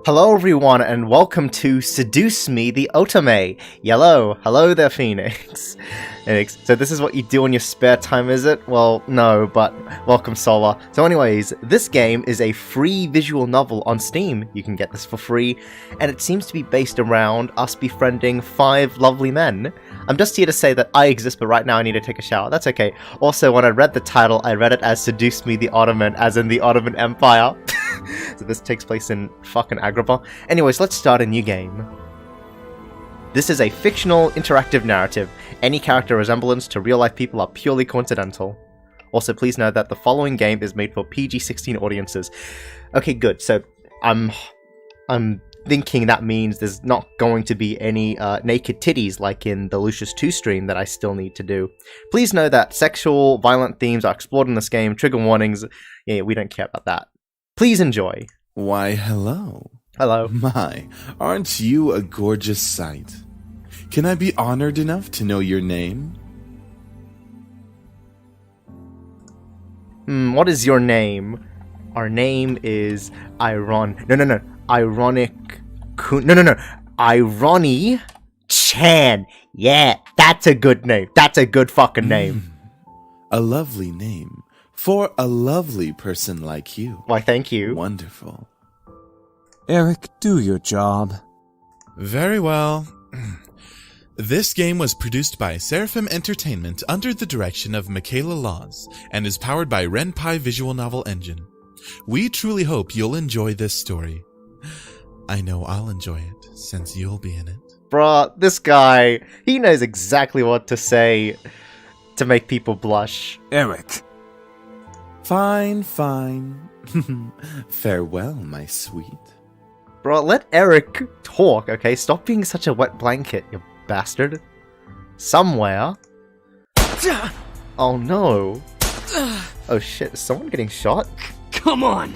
Hello everyone and welcome to Seduce Me, the OTOME. Hello there Phoenix. Phoenix. So this is what you do in your spare time, is it? Well, no, but welcome Solar. So anyways, this game is a free visual novel on Steam. You can get this for free, and it seems to be based around us befriending 5 lovely men. I'm just here to say that I exist, but right now I need to take a shower. That's okay. Also, when I read the title, I read it as Seduce Me the Ottoman, as in the Ottoman Empire. So this takes place in fucking Agrabah. Anyways, let's start a new game. This is a fictional, interactive narrative. Any character resemblance to real-life people are purely coincidental. Also, please note that the following game is made for PG-16 audiences. Okay, good. So, I'm thinking that means there's not going to be any naked titties like in the Lucius 2 stream that I still need to do. Please know that sexual, violent themes are explored in this game. Trigger warnings. Yeah, we don't care about that. Please enjoy. Why, hello. Hello. My, aren't you a gorgeous sight? Can I be honored enough to know your name? What is your name? Our name is Ironic Chan. Yeah, that's a good name. That's a good fucking name. A lovely name for a lovely person like you. Why, thank you. Wonderful. Erik, do your job. Very well. This game was produced by Seraphim Entertainment under the direction of Michaela Laws and is powered by Ren'Py Visual Novel Engine. We truly hope you'll enjoy this story. I know I'll enjoy it, since you'll be in it. Bruh, this guy, he knows exactly what to say to make people blush. Erik. Fine. Farewell, my sweet. Bruh, let Erik talk, okay? Stop being such a wet blanket, you bastard. Somewhere. Oh no. Oh shit, is someone getting shot? Come on!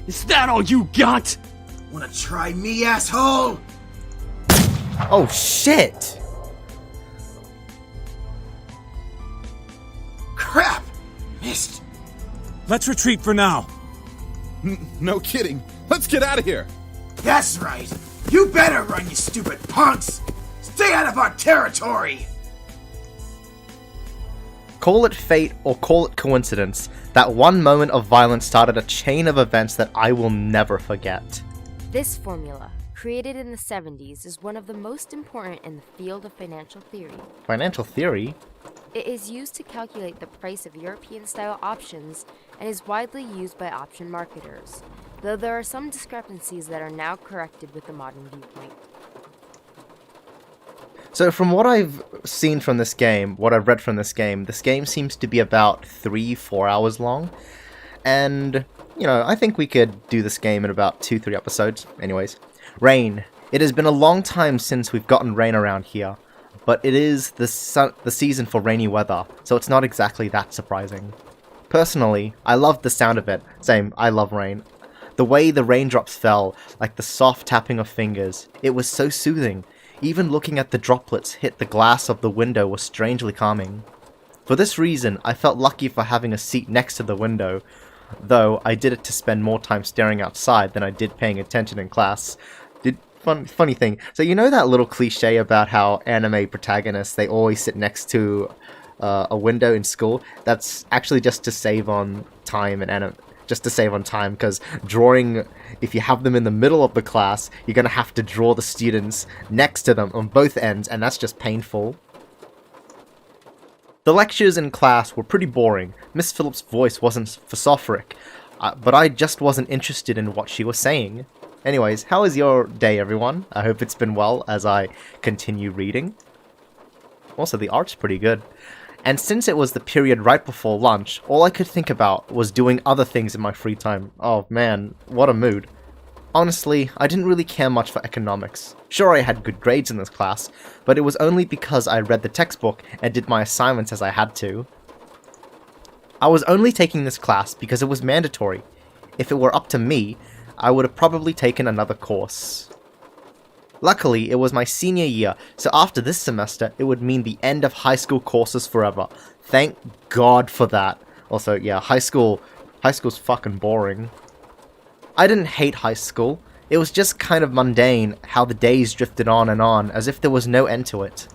Is that all you got? Wanna try me, asshole? Oh shit! Crap! Missed! Let's retreat for now. No kidding. Let's get out of here. That's right! You better run, you stupid punks! Stay out of our territory! Call it fate or call it coincidence, that one moment of violence started a chain of events that I will never forget. This formula, created in the 70s, is one of the most important in the field of financial theory. Financial theory? It is used to calculate the price of European-style options and is widely used by option marketers, though there are some discrepancies that are now corrected with the modern viewpoint. So from what I've seen from this game, what I've read from this game seems to be about 3-4 hours long. And, you know, I think we could do this game in about 2-3 episodes. Anyways. Rain. It has been a long time since we've gotten rain around here. But it is the season for rainy weather, so it's not exactly that surprising. Personally, I love the sound of it. Same, I love rain. The way the raindrops fell, like the soft tapping of fingers, it was so soothing. Even looking at the droplets hit the glass of the window was strangely calming. For this reason, I felt lucky for having a seat next to the window, though I did it to spend more time staring outside than I did paying attention in class. Funny thing, so you know that little cliche about how anime protagonists, they always sit next to a window in school? That's actually just to save on time and just to save on time, because drawing, if you have them in the middle of the class, you're going to have to draw the students next to them on both ends, and that's just painful. The lectures in class were pretty boring. Miss Phillips' voice wasn't philosophic, but I just wasn't interested in what she was saying. Anyways, how is your day, everyone? I hope it's been well as I continue reading. Also, the art's pretty good. And since it was the period right before lunch, all I could think about was doing other things in my free time. Oh man, what a mood. Honestly, I didn't really care much for economics. Sure, I had good grades in this class, but it was only because I read the textbook and did my assignments as I had to. I was only taking this class because it was mandatory. If it were up to me, I would have probably taken another course. Luckily, it was my senior year, so after this semester, it would mean the end of high school courses forever. Thank God for that. Also, yeah, high school's fucking boring. I didn't hate high school. It was just kind of mundane how the days drifted on and on, as if there was no end to it.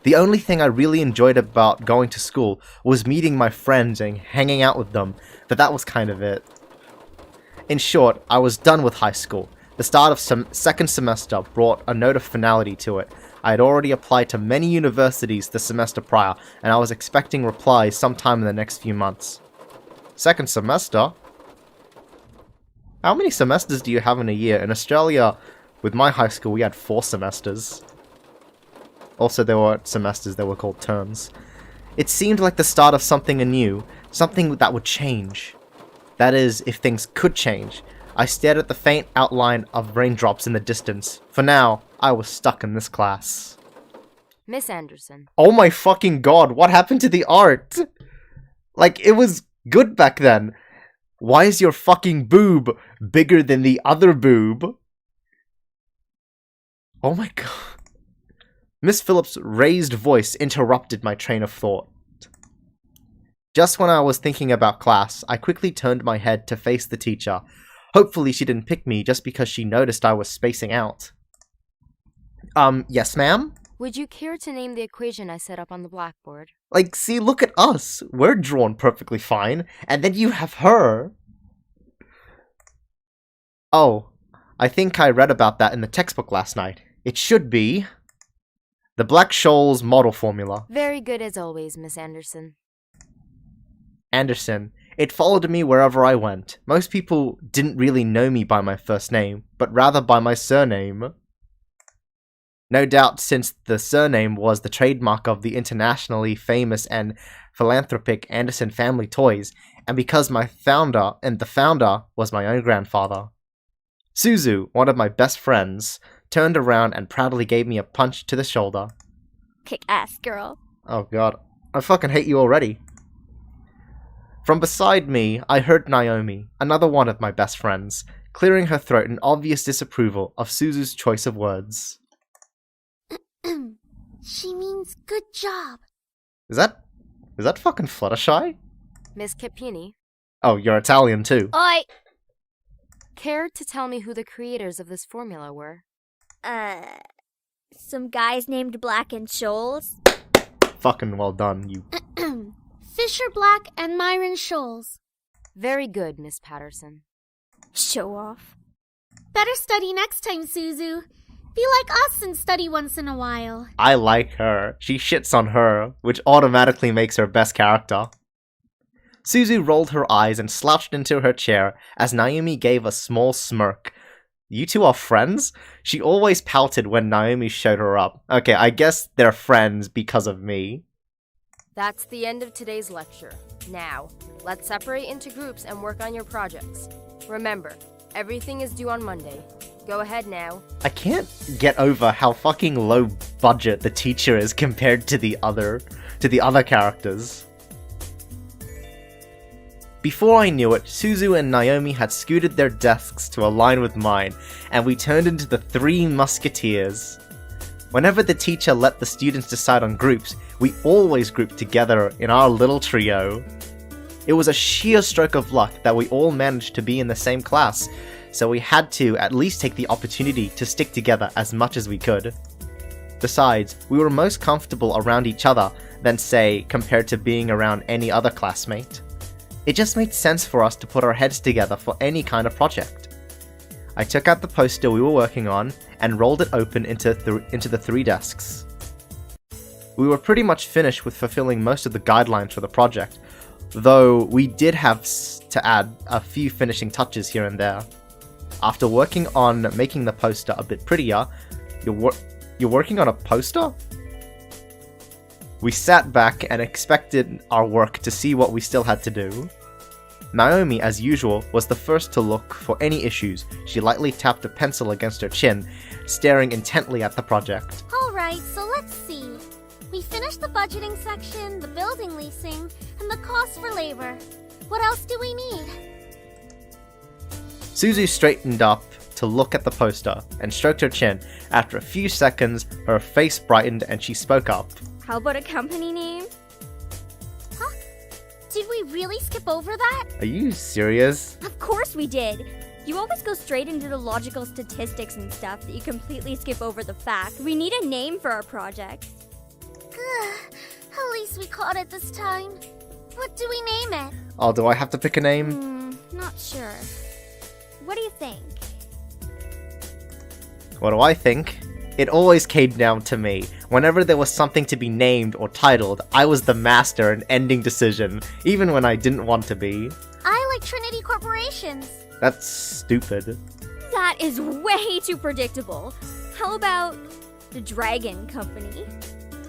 The only thing I really enjoyed about going to school was meeting my friends and hanging out with them, but that was kind of it. In short, I was done with high school. The start of second semester brought a note of finality to it. I had already applied to many universities the semester prior, and I was expecting replies sometime in the next few months. Second semester? How many semesters do you have in a year? In Australia, with my high school, we had 4 semesters. Also, there were semesters that were called terms. It seemed like the start of something anew, something that would change. That is, if things could change. I stared at the faint outline of raindrops in the distance. For now, I was stuck in this class. Miss Anderson. Oh my fucking god, what happened to the art? Like, it was good back then. Why is your fucking boob bigger than the other boob? Oh my god. Miss Phillips' raised voice interrupted my train of thought. Just when I was thinking about class, I quickly turned my head to face the teacher. Hopefully she didn't pick me just because she noticed I was spacing out. Yes, ma'am? Would you care to name the equation I set up on the blackboard? Like, see, look at us. We're drawn perfectly fine. And then you have her. Oh, I think I read about that in the textbook last night. It should be the Black-Scholes model formula. Very good as always, Miss Anderson. Anderson. It followed me wherever I went. Most people didn't really know me by my first name, but rather by my surname. No doubt since the surname was the trademark of the internationally famous and philanthropic Anderson Family Toys, and because the founder was my own grandfather. Suzu, one of my best friends, turned around and proudly gave me a punch to the shoulder. Kick ass, girl. Oh god, I fucking hate you already. From beside me, I heard Naomi, another one of my best friends, clearing her throat in obvious disapproval of Suzu's choice of words. She means good job. Is that fucking Fluttershy? Miss Capini. Oh, you're Italian too. Oi! Care to tell me who the creators of this formula were? Some guys named Black and Scholes. Fucking well done, you. Fisher Black and Myron Scholes. Very good, Miss Patterson. Show off. Better study next time, Suzu. Be like us and study once in a while. I like her. She shits on her, which automatically makes her best character. Suzu rolled her eyes and slouched into her chair as Naomi gave a small smirk. You two are friends? She always pouted when Naomi showed her up. Okay, I guess they're friends because of me. That's the end of today's lecture. Now, let's separate into groups and work on your projects. Remember, everything is due on Monday. Go ahead now. I can't get over how fucking low budget the teacher is compared to the other characters. Before I knew it, Suzu and Naomi had scooted their desks to align with mine, and we turned into the Three Musketeers. Whenever the teacher let the students decide on groups, we always grouped together in our little trio. It was a sheer stroke of luck that we all managed to be in the same class, so we had to at least take the opportunity to stick together as much as we could. Besides, we were most comfortable around each other than, say, compared to being around any other classmate. It just made sense for us to put our heads together for any kind of project. I took out the poster we were working on and rolled it open into the 3 desks. We were pretty much finished with fulfilling most of the guidelines for the project, though we did have to add a few finishing touches here and there. After working on making the poster a bit prettier, you're working on a poster? We sat back and expected our work to see what we still had to do. Naomi, as usual, was the first to look for any issues. She lightly tapped a pencil against her chin, staring intently at the project. Alright, so let's see. We finished the budgeting section, the building leasing, and the cost for labor. What else do we need? Suzu straightened up to look at the poster and stroked her chin. After a few seconds, her face brightened and she spoke up. How about a company name? Huh? Did we really skip over that? Are you serious? Of course we did. You always go straight into the logical statistics and stuff that you completely skip over the fact. We need a name for our project. At least we caught it this time. What do we name it? Oh, do I have to pick a name? Not sure. What do you think? What do I think? It always came down to me. Whenever there was something to be named or titled, I was the master in ending decision, even when I didn't want to be. I like Trinity Corporations. That's stupid. That is way too predictable. How about the Dragon Company?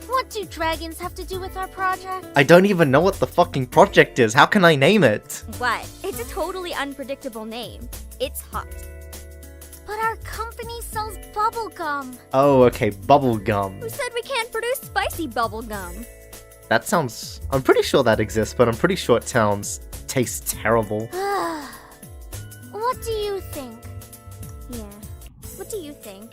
What do dragons have to do with our project? I don't even know what the fucking project is. How can I name it? What? It's a totally unpredictable name. It's hot. But our company sells bubblegum. Oh, okay, bubblegum. Who said we can't produce spicy bubblegum? That sounds... I'm pretty sure that exists, but I'm pretty sure it tastes terrible. What do you think? Yeah. What do you think?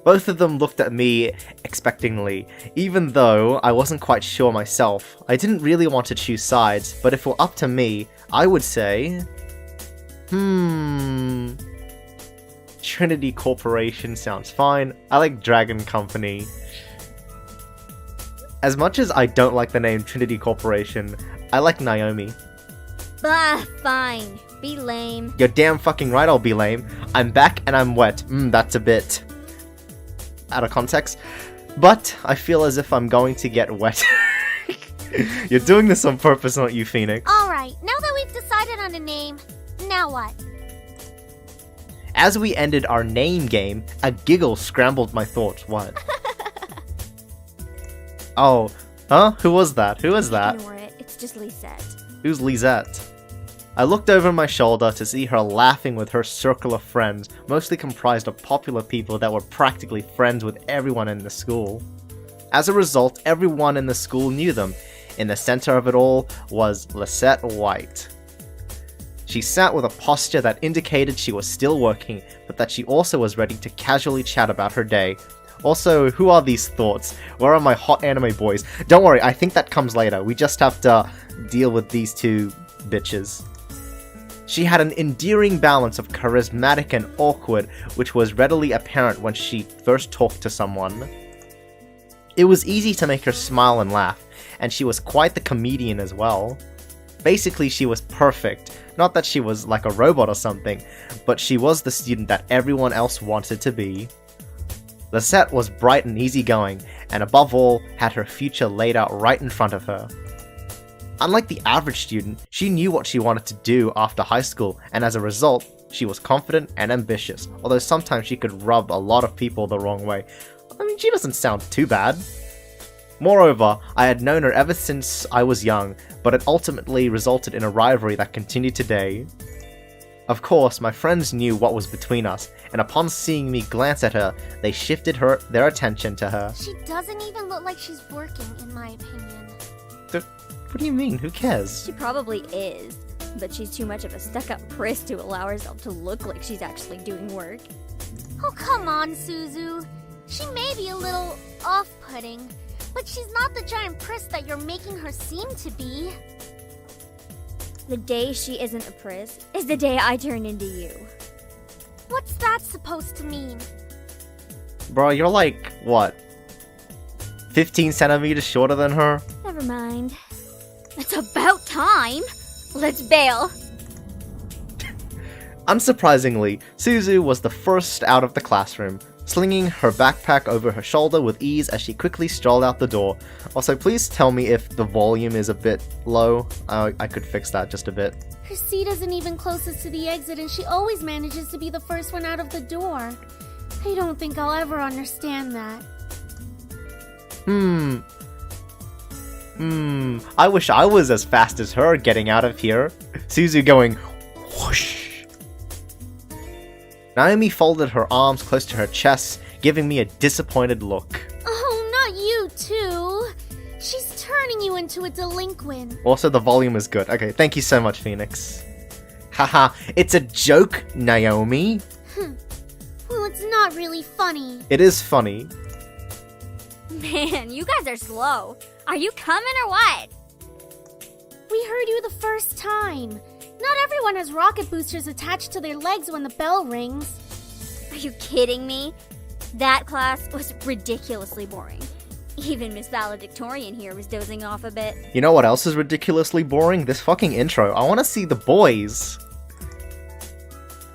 Both of them looked at me expectingly, even though I wasn't quite sure myself. I didn't really want to choose sides, but if it were up to me, I would say... Trinity Corporation sounds fine. I like Dragon Company. As much as I don't like the name Trinity Corporation, I like Naomi. Bah, fine. Be lame. You're damn fucking right I'll be lame. I'm back and I'm wet. That's a bit... out of context. But I feel as if I'm going to get wet. You're doing this on purpose, aren't you, Phoenix? Alright, now that we've decided on a name, now what? As we ended our name game, a giggle scrambled my thoughts. What? Oh, huh? Who was that? Who is that? Ignore it. It's just Lisette. Who's Lisette? I looked over my shoulder to see her laughing with her circle of friends, mostly comprised of popular people that were practically friends with everyone in the school. As a result, everyone in the school knew them. In the center of it all was Lisette White. She sat with a posture that indicated she was still working, but that she also was ready to casually chat about her day. Also, who are these thoughts? Where are my hot anime boys? Don't worry, I think that comes later. We just have to deal with these two bitches. She had an endearing balance of charismatic and awkward, which was readily apparent when she first talked to someone. It was easy to make her smile and laugh, and she was quite the comedian as well. Basically, she was perfect. Not that she was like a robot or something, but she was the student that everyone else wanted to be. Lisette was bright and easygoing, and above all, had her future laid out right in front of her. Unlike the average student, she knew what she wanted to do after high school, and as a result, she was confident and ambitious, although sometimes she could rub a lot of people the wrong way. I mean, she doesn't sound too bad. Moreover, I had known her ever since I was young, but it ultimately resulted in a rivalry that continued today. Of course, my friends knew what was between us, and upon seeing me glance at her, they shifted their attention to her. She doesn't even look like she's working, in my opinion. What do you mean? Who cares? She probably is, but she's too much of a stuck-up priss to allow herself to look like she's actually doing work. Oh, come on, Suzu. She may be a little off-putting, but she's not the giant priss that you're making her seem to be. The day she isn't a priss is the day I turn into you. What's that supposed to mean? Bro, you're like, what? 15 centimeters shorter than her? Never mind. It's about time! Let's bail! Unsurprisingly, Suzu was the first out of the classroom, slinging her backpack over her shoulder with ease as she quickly strolled out the door. Also, please tell me if the volume is a bit low. I could fix that just a bit. Her seat isn't even closest to the exit, and she always manages to be the first one out of the door. I don't think I'll ever understand that. I wish I was as fast as her getting out of here. Suzu going whoosh. Naomi folded her arms close to her chest, giving me a disappointed look. Oh, not you too. She's turning you into a delinquent. Also, the volume is good. Okay, thank you so much, Phoenix. Haha, it's a joke, Naomi. Well, it's not really funny. It is funny. Man, you guys are slow. Are you coming or what? We heard you the first time. Not everyone has rocket boosters attached to their legs when the bell rings. Are you kidding me? That class was ridiculously boring. Even Miss Valedictorian here was dozing off a bit. You know what else is ridiculously boring? This fucking intro. I want to see the boys.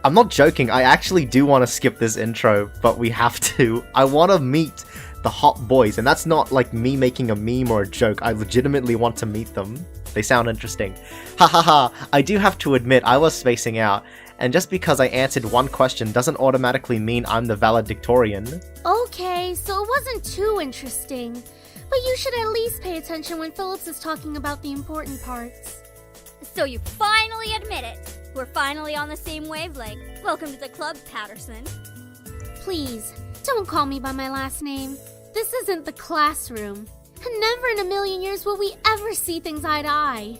I'm not joking, I actually do want to skip this intro, but we have to. I want to meet the hot boys, and that's not like me making a meme or a joke. I legitimately want to meet them. They sound interesting. Ha ha ha, I do have to admit I was spacing out, and just because I answered one question doesn't automatically mean I'm the valedictorian. Okay, so it wasn't too interesting. But you should at least pay attention when Phillips is talking about the important parts. So you finally admit it. We're finally on the same wavelength. Welcome to the club, Patterson. Please, don't call me by my last name. This isn't the classroom. And never in a million years will we ever see things eye to eye.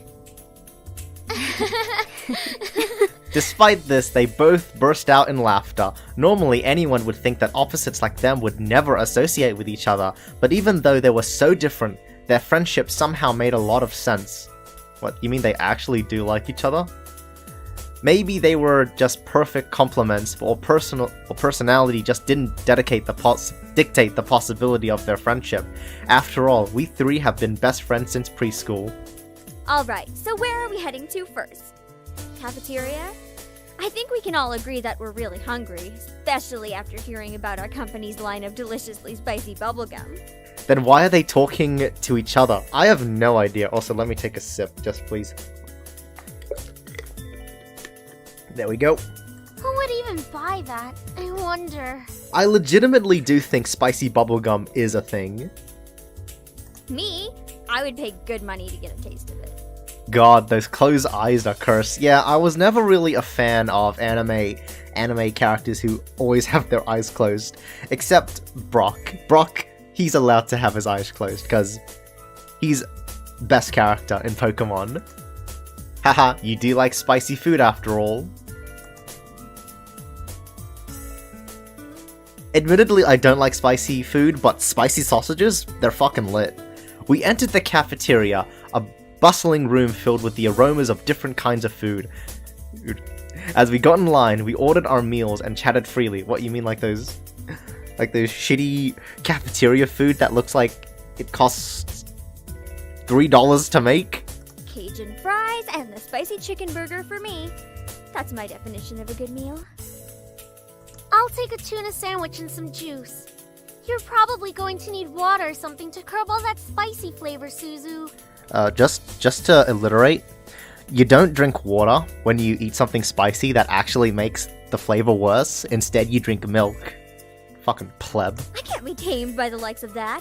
Despite this, they both burst out in laughter. Normally, anyone would think that opposites like them would never associate with each other, but even though they were so different, their friendship somehow made a lot of sense. What, you mean they actually do like each other? Maybe they were just perfect complements, or personality just didn't dictate the possibility of their friendship. After all, we three have been best friends since preschool. Alright, so where are we heading to first? Cafeteria? I think we can all agree that we're really hungry, especially after hearing about our company's line of deliciously spicy bubblegum. Then why are they talking to each other? I have no idea. Also, let me take a sip, just please. There we go. Who would even buy that? I wonder. I legitimately do think spicy bubblegum is a thing. Me? I would pay good money to get a taste of it. God, those closed eyes are cursed. Yeah, I was never really a fan of anime characters who always have their eyes closed. Except Brock. Brock, he's allowed to have his eyes closed, because he's best character in Pokemon. Haha, you do like spicy food after all. Admittedly, I don't like spicy food, but spicy sausages? They're fucking lit. We entered the cafeteria, a bustling room filled with the aromas of different kinds of food. As we got in line, we ordered our meals and chatted freely. What, you mean like those shitty cafeteria food that looks like it costs $3 to make? Cajun fries and the spicy chicken burger for me. That's my definition of a good meal. I'll take a tuna sandwich and some juice. You're probably going to need water or something to curb all that spicy flavor, Suzu. Just to alliterate, you don't drink water when you eat something spicy that actually makes the flavor worse. Instead, you drink milk. Fucking pleb. I can't be tamed by the likes of that.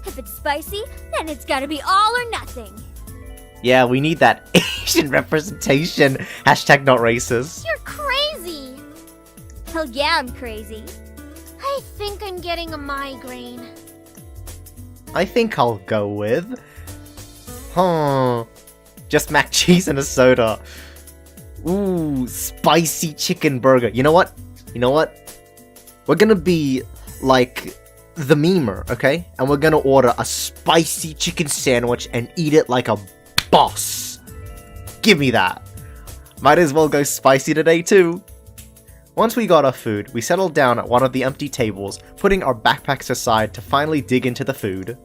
If it's spicy, then it's gotta be all or nothing. Yeah, we need that Asian representation. Hashtag not racist. You're crazy! Hell yeah, I'm crazy. I think I'm getting a migraine. I think I'll go with... just mac cheese and a soda. Ooh, spicy chicken burger. You know what? We're gonna be like the memer, okay? And we're gonna order a spicy chicken sandwich and eat it like a boss. Give me that. Might as well go spicy today too. Once we got our food, we settled down at one of the empty tables, putting our backpacks aside to finally dig into the food.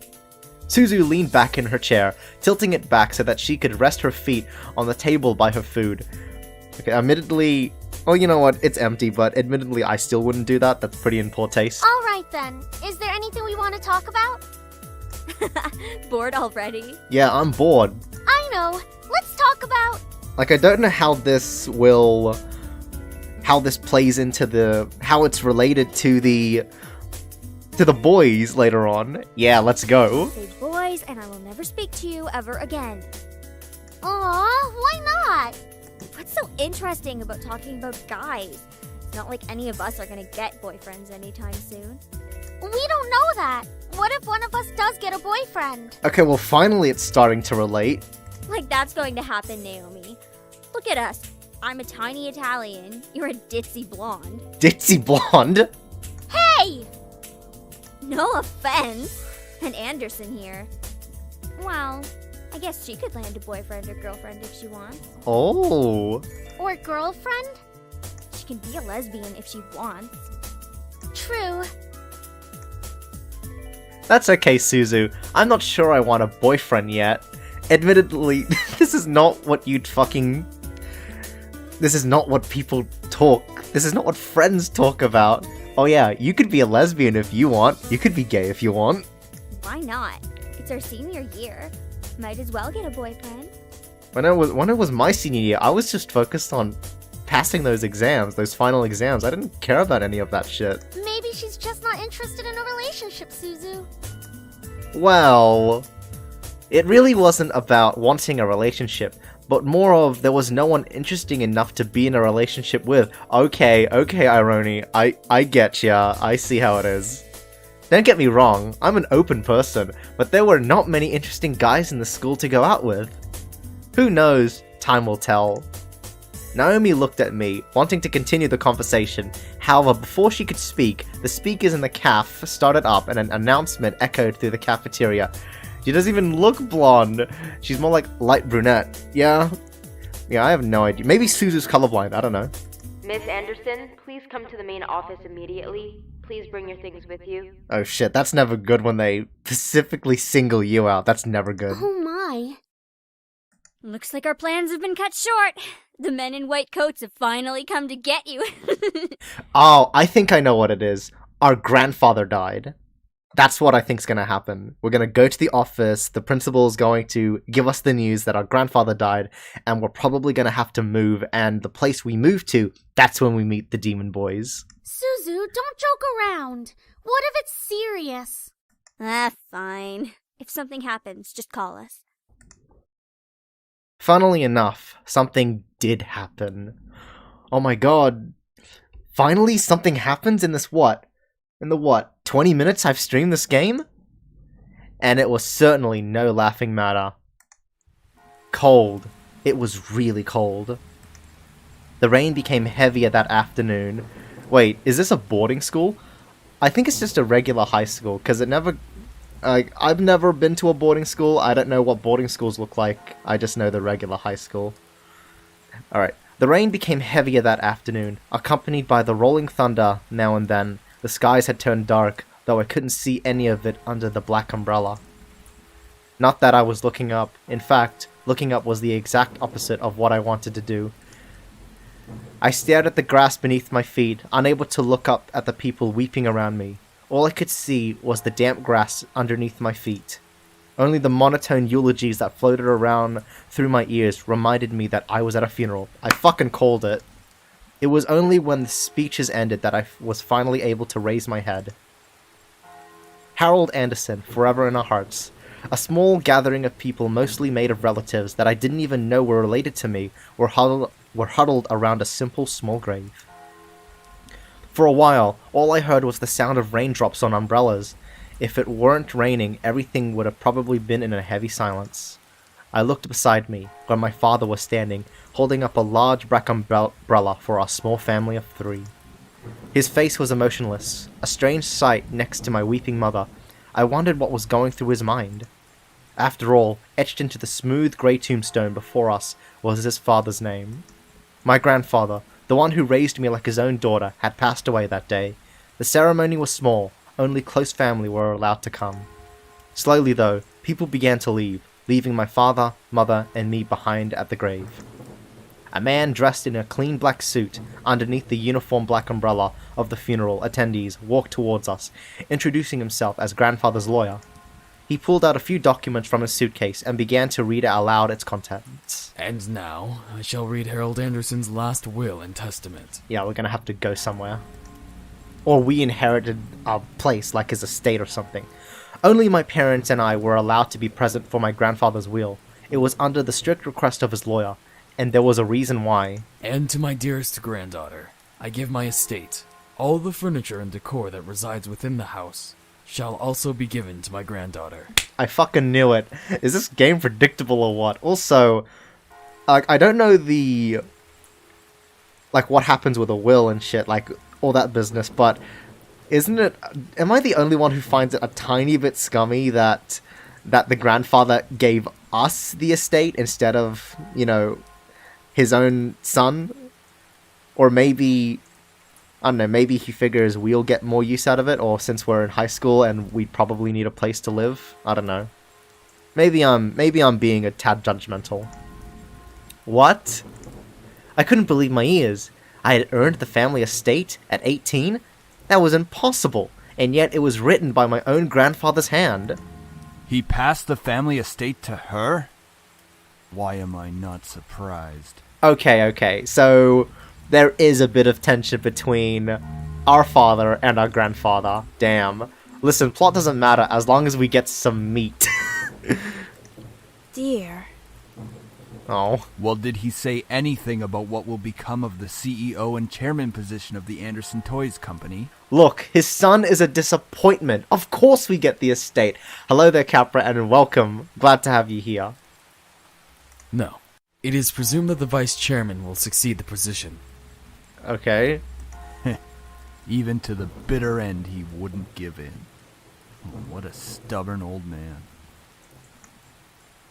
Suzu leaned back in her chair, tilting it back so that she could rest her feet on the table by her food. Okay, admittedly... Well, you know what, it's empty, but admittedly I still wouldn't do that. That's pretty in poor taste. Alright then, is there anything we want to talk about? Bored already? Yeah, I'm bored. I know, let's talk about... Like, I don't know how this will... how this plays into how it's related to the boys later on. Yeah, let's go. Say boys, and I will never speak to you ever again. Aw, why not? What's so interesting about talking about guys? It's not like any of us are gonna get boyfriends anytime soon. We don't know that. What if one of us does get a boyfriend? Okay, well finally it's starting to relate. Like that's going to happen, Naomi. Look at us. I'm a tiny Italian. You're a ditzy blonde. Ditzy blonde? Hey! No offense. And Anderson here. Well, I guess she could land a boyfriend or girlfriend if she wants. Oh. Or girlfriend? She can be a lesbian if she wants. True. That's okay, Suzu. I'm not sure I want a boyfriend yet. Admittedly, this is not what you'd fucking... This is not what people talk. This is not what friends talk about. Oh yeah, you could be a lesbian if you want. You could be gay if you want. Why not? It's our senior year. Might as well get a boyfriend. When it was my senior year, I was just focused on passing those exams, those final exams. I didn't care about any of that shit. Maybe she's just not interested in a relationship, Suzu. Well, it really wasn't about wanting a relationship, but more of there was no one interesting enough to be in a relationship with. Okay, Irony, I get ya, I see how it is. Don't get me wrong, I'm an open person, but there were not many interesting guys in the school to go out with. Who knows? Time will tell. Naomi looked at me, wanting to continue the conversation. However, before she could speak, the speakers in the caf started up and an announcement echoed through the cafeteria. She doesn't even look blonde. She's more like light brunette. Yeah, I have no idea. Maybe Suzu's colorblind, I don't know. Miss Anderson, please come to the main office immediately. Please bring your things with you. Oh shit, that's never good when they specifically single you out. That's never good. Oh my. Looks like our plans have been cut short. The men in white coats have finally come to get you. Oh, I think I know what it is. Our grandfather died. That's what I think's gonna happen. We're gonna go to the office, the principal's going to give us the news that our grandfather died, and we're probably gonna have to move, and the place we move to, that's when we meet the demon boys. Suzu, don't joke around. What if it's serious? Fine. If something happens, just call us. Funnily enough, something did happen. Oh my god. Finally something happens in this what? In the 20 minutes I've streamed this game? And it was certainly no laughing matter. Cold. It was really cold. The rain became heavier that afternoon. Wait, is this a boarding school? I think it's just a regular high school, because it never... I've never been to a boarding school. I don't know what boarding schools look like. I just know the regular high school. Alright. The rain became heavier that afternoon, accompanied by the rolling thunder now and then. The skies had turned dark, though I couldn't see any of it under the black umbrella. Not that I was looking up. In fact, looking up was the exact opposite of what I wanted to do. I stared at the grass beneath my feet, unable to look up at the people weeping around me. All I could see was the damp grass underneath my feet. Only the monotone eulogies that floated around through my ears reminded me that I was at a funeral. I fucking called it. It was only when the speeches ended that I was finally able to raise my head. Harold Anderson, forever in our hearts. A small gathering of people mostly made of relatives that I didn't even know were related to me were huddled around a simple small grave. For a while, all I heard was the sound of raindrops on umbrellas. If it weren't raining, everything would have probably been in a heavy silence. I looked beside me, where my father was standing, holding up a large black umbrella for our small family of 3. His face was emotionless, a strange sight next to my weeping mother. I wondered what was going through his mind. After all, etched into the smooth grey tombstone before us was his father's name. My grandfather, the one who raised me like his own daughter, had passed away that day. The ceremony was small, only close family were allowed to come. Slowly though, people began to leave, leaving my father, mother, and me behind at the grave. A man dressed in a clean black suit, underneath the uniform black umbrella of the funeral attendees, walked towards us, introducing himself as grandfather's lawyer. He pulled out a few documents from his suitcase and began to read aloud its contents. And now, I shall read Harold Anderson's last will and testament. Yeah, we're gonna have to go somewhere. Or we inherited a place, like his estate or something. Only my parents and I were allowed to be present for my grandfather's will. It was under the strict request of his lawyer, and there was a reason why. And to my dearest granddaughter, I give my estate. All the furniture and decor that resides within the house shall also be given to my granddaughter. I fucking knew it. Is this game predictable or what? Also, I don't know what happens with a will and shit, like, all that business, but am I the only one who finds it a tiny bit scummy that the grandfather gave us the estate instead of, you know, his own son. Or maybe, I don't know, maybe he figures we'll get more use out of it, or since we're in high school and we probably need a place to live. I don't know. Maybe I'm being a tad judgmental. What? I couldn't believe my ears. I had earned the family estate at 18? That was impossible, and yet it was written by my own grandfather's hand. He passed the family estate to her? Why am I not surprised? Okay, so there is a bit of tension between our father and our grandfather. Damn. Listen, plot doesn't matter as long as we get some meat. Dear. Oh. Well, did he say anything about what will become of the CEO and chairman position of the Anderson Toys Company? Look, his son is a disappointment. Of course we get the estate. Hello there, Capra, and welcome. Glad to have you here. No. It is presumed that the vice chairman will succeed the position. Okay. Even to the bitter end, he wouldn't give in. Oh, what a stubborn old man.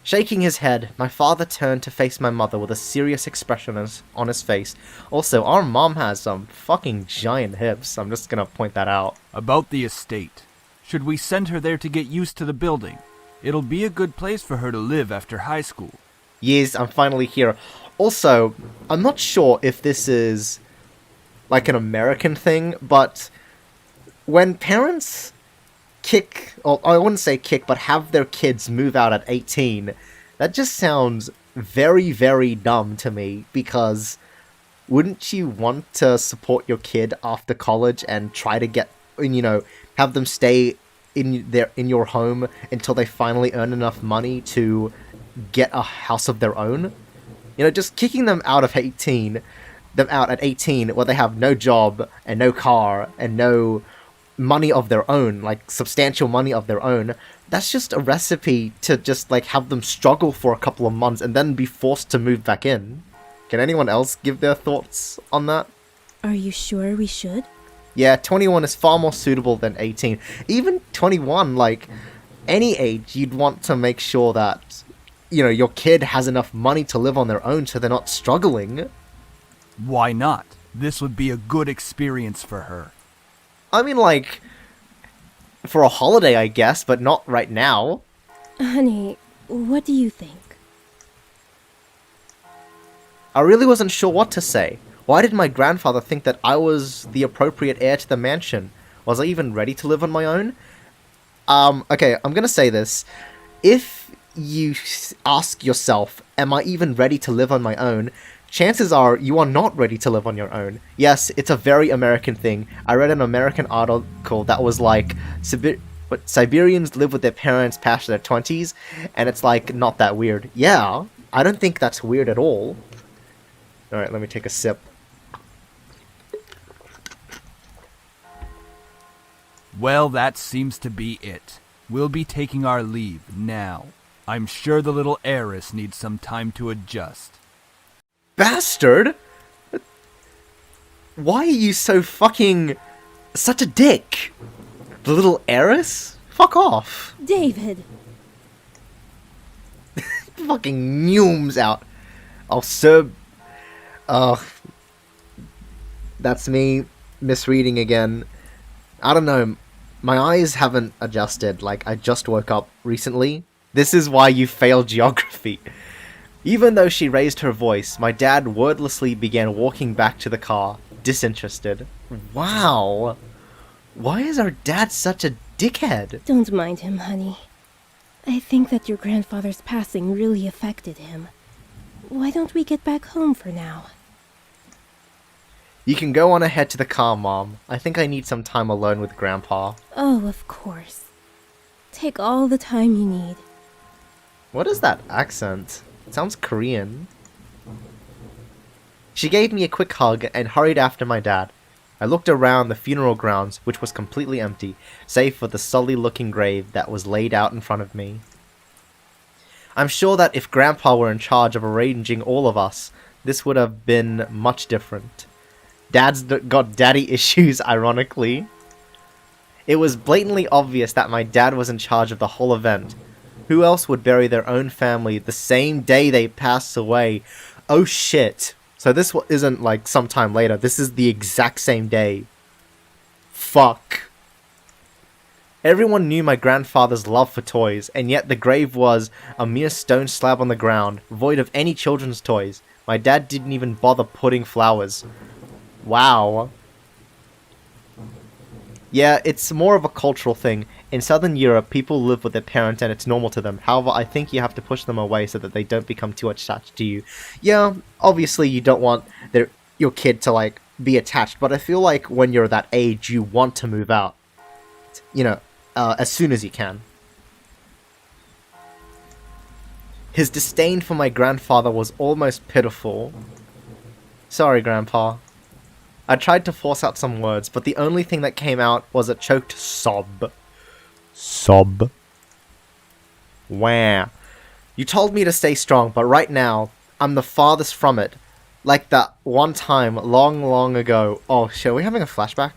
Shaking his head, my father turned to face my mother with a serious expression on his face. Also, our mom has some fucking giant hips. I'm just gonna point that out. About the estate. Should we send her there to get used to the building? It'll be a good place for her to live after high school. Yes, I'm finally here. Also, I'm not sure if this is like an American thing, but when parents kick, or I wouldn't say kick, but have their kids move out at 18, that just sounds very, very dumb to me, because wouldn't you want to support your kid after college and try to get, you know, have them stay in your home until they finally earn enough money to get a house of their own? You know, just kicking them out at 18 where they have no job and no car and no money of their own, like substantial money of their own, that's just a recipe to just like have them struggle for a couple of months and then be forced to move back in. Can anyone else give their thoughts on that? Are you sure we should? Yeah, 21 is far more suitable than 18. Even 21, like any age, you'd want to make sure that, you know, your kid has enough money to live on their own so they're not struggling. Why not? This would be a good experience for her. I mean, like, for a holiday, I guess, but not right now. Honey, what do you think? I really wasn't sure what to say. Why did my grandfather think that I was the appropriate heir to the mansion? Was I even ready to live on my own? Okay, I'm gonna say this. If you ask yourself, am I even ready to live on my own? Chances are you are not ready to live on your own. Yes, it's a very American thing. I read an American article that was like, Siberians live with their parents past their 20s, and it's like, not that weird. Yeah, I don't think that's weird at all. Alright, let me take a sip. Well, that seems to be it. We'll be taking our leave now. I'm sure the little heiress needs some time to adjust. Bastard! Why are you so fucking... such a dick? The little heiress? Fuck off. David! Fucking neumes out. Oh, sir... that's me misreading again. I don't know. My eyes haven't adjusted. Like, I just woke up recently. This is why you failed geography. Even though she raised her voice, my dad wordlessly began walking back to the car, disinterested. Wow. Why is our dad such a dickhead? Don't mind him, honey. I think that your grandfather's passing really affected him. Why don't we get back home for now? You can go on ahead to the car, Mom. I think I need some time alone with Grandpa. Oh, of course. Take all the time you need. What is that accent? It sounds Korean. She gave me a quick hug and hurried after my dad. I looked around the funeral grounds, which was completely empty, save for the sully-looking grave that was laid out in front of me. I'm sure that if Grandpa were in charge of arranging all of us, this would have been much different. Dad's got daddy issues, ironically. It was blatantly obvious that my dad was in charge of the whole event. Who else would bury their own family the same day they pass away? Oh shit. So this isn't like sometime later. This is the exact same day. Fuck. Everyone knew my grandfather's love for toys, and yet the grave was a mere stone slab on the ground, void of any children's toys. My dad didn't even bother putting flowers. Wow. Yeah, it's more of a cultural thing. In Southern Europe, people live with their parents and it's normal to them. However, I think you have to push them away so that they don't become too attached to you. Yeah, obviously you don't want your kid to, like, be attached, but I feel like when you're that age, you want to move out. You know, as soon as you can. His disdain for my grandfather was almost pitiful. Sorry, Grandpa. I tried to force out some words, but the only thing that came out was a choked sob. Sob. Wah. You told me to stay strong, but right now, I'm the farthest from it. Like that one time, long, long ago. Oh shit, are we having a flashback?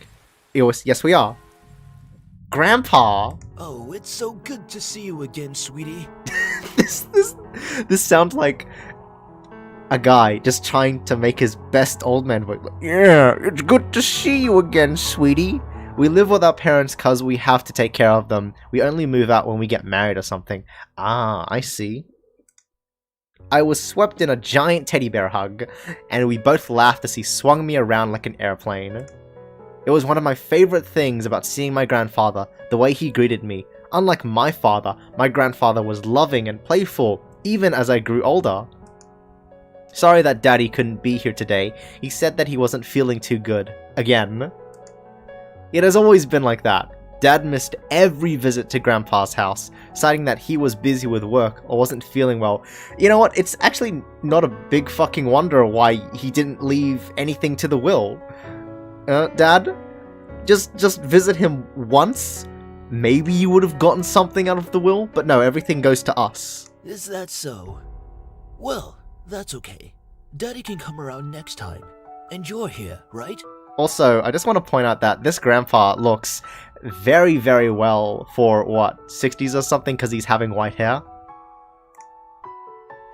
Yes, we are. Grandpa! Oh, it's so good to see you again, sweetie. This sounds like a guy just trying to make his best old man voice. Yeah, it's good to see you again, sweetie. We live with our parents cause we have to take care of them. We only move out when we get married or something. Ah, I see. I was swept in a giant teddy bear hug, and we both laughed as he swung me around like an airplane. It was one of my favorite things about seeing my grandfather, the way he greeted me. Unlike my father, my grandfather was loving and playful, even as I grew older. Sorry that Daddy couldn't be here today. He said that he wasn't feeling too good. Again. It has always been like that. Dad missed every visit to Grandpa's house, citing that he was busy with work or wasn't feeling well. You know what? It's actually not a big fucking wonder why he didn't leave anything to the will. Dad? Just visit him once? Maybe you would have gotten something out of the will, but no, everything goes to us. Is that so? Well, that's okay. Daddy can come around next time. And you're here, right? Also, I just want to point out that this grandpa looks very, very well for, what, 60s or something, because he's having white hair?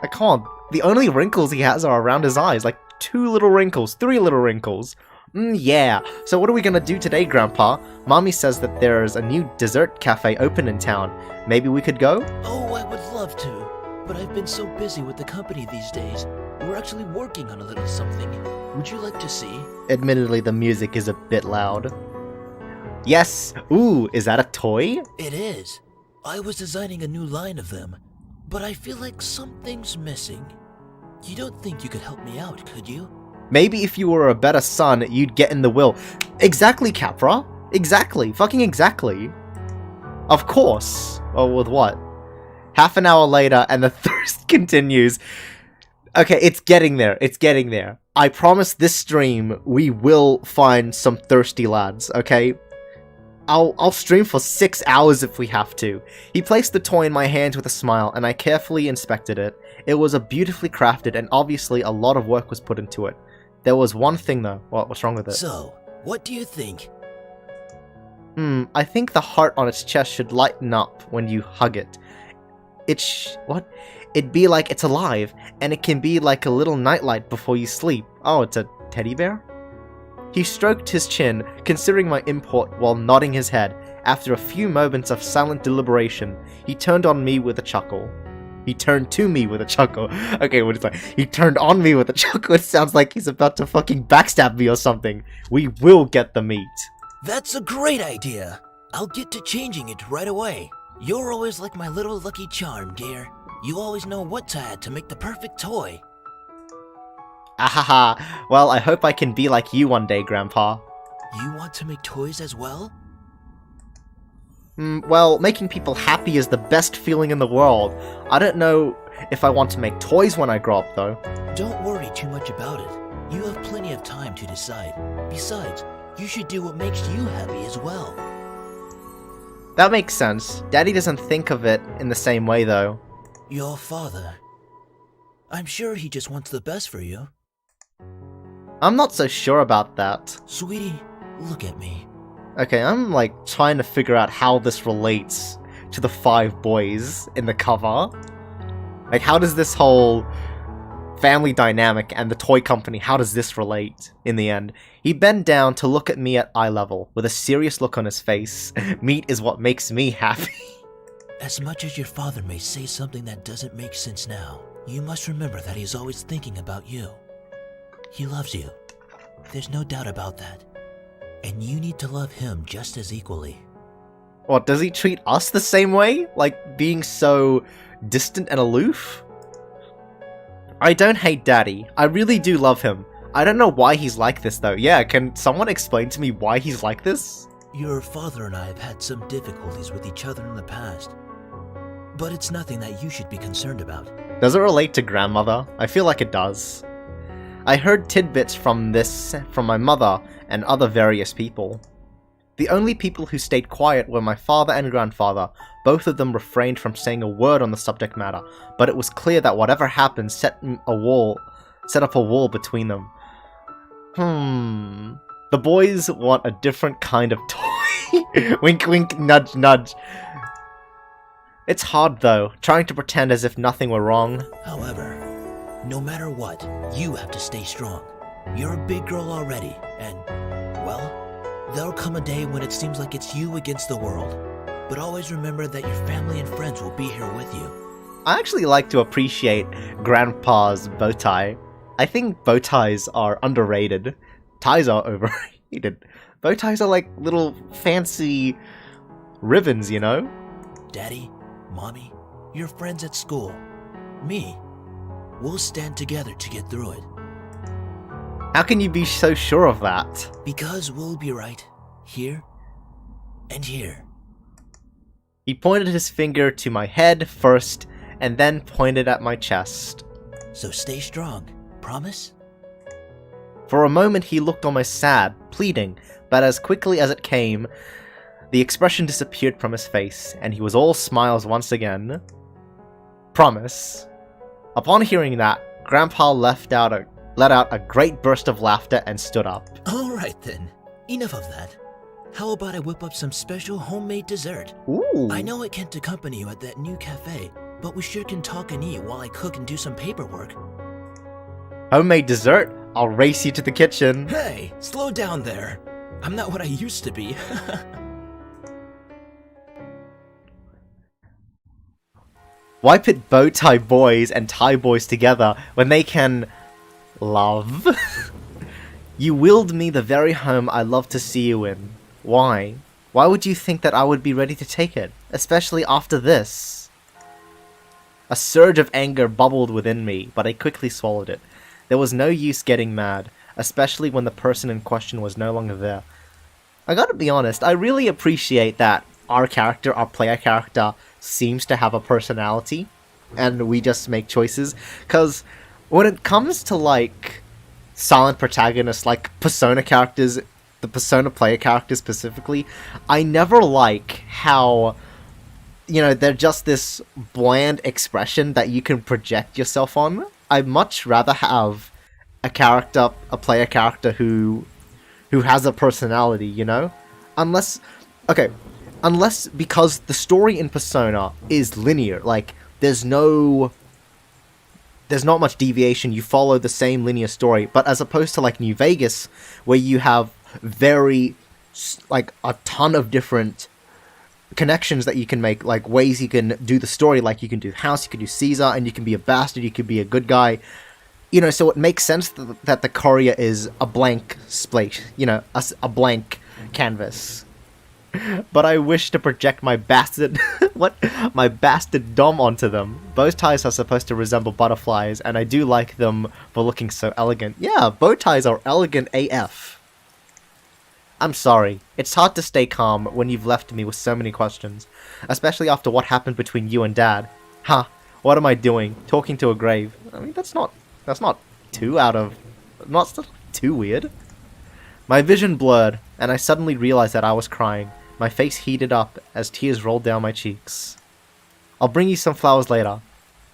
I can't. The only wrinkles he has are around his eyes, like 2 little wrinkles, 3 little wrinkles. Yeah. So what are we gonna do today, Grandpa? Mommy says that there's a new dessert cafe open in town. Maybe we could go? Oh, I would love to. But I've been so busy with the company these days. We're actually working on a little something. Would you like to see? Admittedly, the music is a bit loud. Yes! Ooh, is that a toy? It is. I was designing a new line of them, but I feel like something's missing. You don't think you could help me out, could you? Maybe if you were a better son, you'd get in the will. Exactly, Capra. Exactly. Fucking exactly. Of course. Or with what? Half an hour later, and the thirst continues. Okay, it's getting there. It's getting there. I promise this stream, we will find some thirsty lads, okay? I'll stream for 6 hours if we have to. He placed the toy in my hands with a smile, and I carefully inspected it. It was a beautifully crafted, and obviously a lot of work was put into it. There was one thing though. What's wrong with it? So, what do you think? I think the heart on its chest should lighten up when you hug it. What? It'd be like it's alive, and it can be like a little nightlight before you sleep. Oh, it's a teddy bear? He stroked his chin, considering my import while nodding his head. After a few moments of silent deliberation, he turned on me with a chuckle. He turned to me with a chuckle. Okay, what is that? He turned on me with a chuckle. It sounds like he's about to fucking backstab me or something. We will get the meat. That's a great idea. I'll get to changing it right away. You're always like my little lucky charm, dear. You always know what to add to make the perfect toy. Ahaha. Well, I hope I can be like you one day, Grandpa. You want to make toys as well? Well, making people happy is the best feeling in the world. I don't know if I want to make toys when I grow up, though. Don't worry too much about it. You have plenty of time to decide. Besides, you should do what makes you happy as well. That makes sense. Daddy doesn't think of it in the same way, though. Your father. I'm sure he just wants the best for you. I'm not so sure about that. Sweetie, look at me. Okay, I'm like trying to figure out how this relates to the 5 boys in the cover? Like, how does this whole family dynamic and the toy company, how does this relate in the end? He bent down to look at me at eye level, with a serious look on his face. Meat is what makes me happy. As much as your father may say something that doesn't make sense now, you must remember that he's always thinking about you. He loves you. There's no doubt about that. And you need to love him just as equally. What, does he treat us the same way? Like, being so distant and aloof? I don't hate Daddy. I really do love him. I don't know why he's like this though. Yeah, can someone explain to me why he's like this? Your father and I have had some difficulties with each other in the past. But it's nothing that you should be concerned about. Does it relate to grandmother? I feel like it does. I heard tidbits from my mother and other various people. The only people who stayed quiet were my father and grandfather. Both of them refrained from saying a word on the subject matter, but it was clear that whatever happened set up a wall between them. The boys want a different kind of toy. Wink wink, nudge nudge. It's hard though, trying to pretend as if nothing were wrong. However, no matter what, you have to stay strong. You're a big girl already, and, well, there'll come a day when it seems like it's you against the world. But always remember that your family and friends will be here with you. I actually like to appreciate Grandpa's bow tie. I think bow ties are underrated. Ties are overrated. Bow ties are like little fancy ribbons, you know? Daddy, Mommy, your friends at school, me, we'll stand together to get through it. How can you be so sure of that? Because we'll be right here and here. He pointed his finger to my head first, and then pointed at my chest. So stay strong, promise? For a moment he looked almost sad, pleading, but as quickly as it came, the expression disappeared from his face, and he was all smiles once again. Promise. Upon hearing that, Grandpa let out a great burst of laughter and stood up. Alright then, enough of that. How about I whip up some special homemade dessert? Ooh. I know I can't accompany you at that new cafe, but we sure can talk and eat while I cook and do some paperwork. Homemade dessert? I'll race you to the kitchen. Hey, slow down there. I'm not what I used to be. Why put bow tie boys and tie boys together when they can love? You willed me the very home I love to see you in. Why? Why would you think that I would be ready to take it? Especially after this? A surge of anger bubbled within me, but I quickly swallowed it. There was no use getting mad, especially when the person in question was no longer there. I gotta be honest, I really appreciate that our player character, seems to have a personality, and we just make choices, because when it comes to, like, silent protagonists, like Persona characters, the Persona player characters specifically, I never like how, you know, they're just this bland expression that you can project yourself on. I'd much rather have a player character who has a personality, you know? Unless because the story in Persona is linear, like, there's not much deviation, you follow the same linear story, but as opposed to, like, New Vegas, where you have a ton of different connections that you can make, like, ways you can do the story, like, you can do House, you can do Caesar, and you can be a bastard, you can be a good guy, you know, so it makes sense that the Courier is a blank slate, you know, a blank canvas. But I wish to project my bastard dom onto them. Bow ties are supposed to resemble butterflies, and I do like them for looking so elegant. Yeah, bow ties are elegant AF. I'm sorry. It's hard to stay calm when you've left me with so many questions, especially after what happened between you and Dad. Huh, what am I doing? Talking to a grave. I mean, that's not too weird. My vision blurred, and I suddenly realized that I was crying. My face heated up as tears rolled down my cheeks. I'll bring you some flowers later.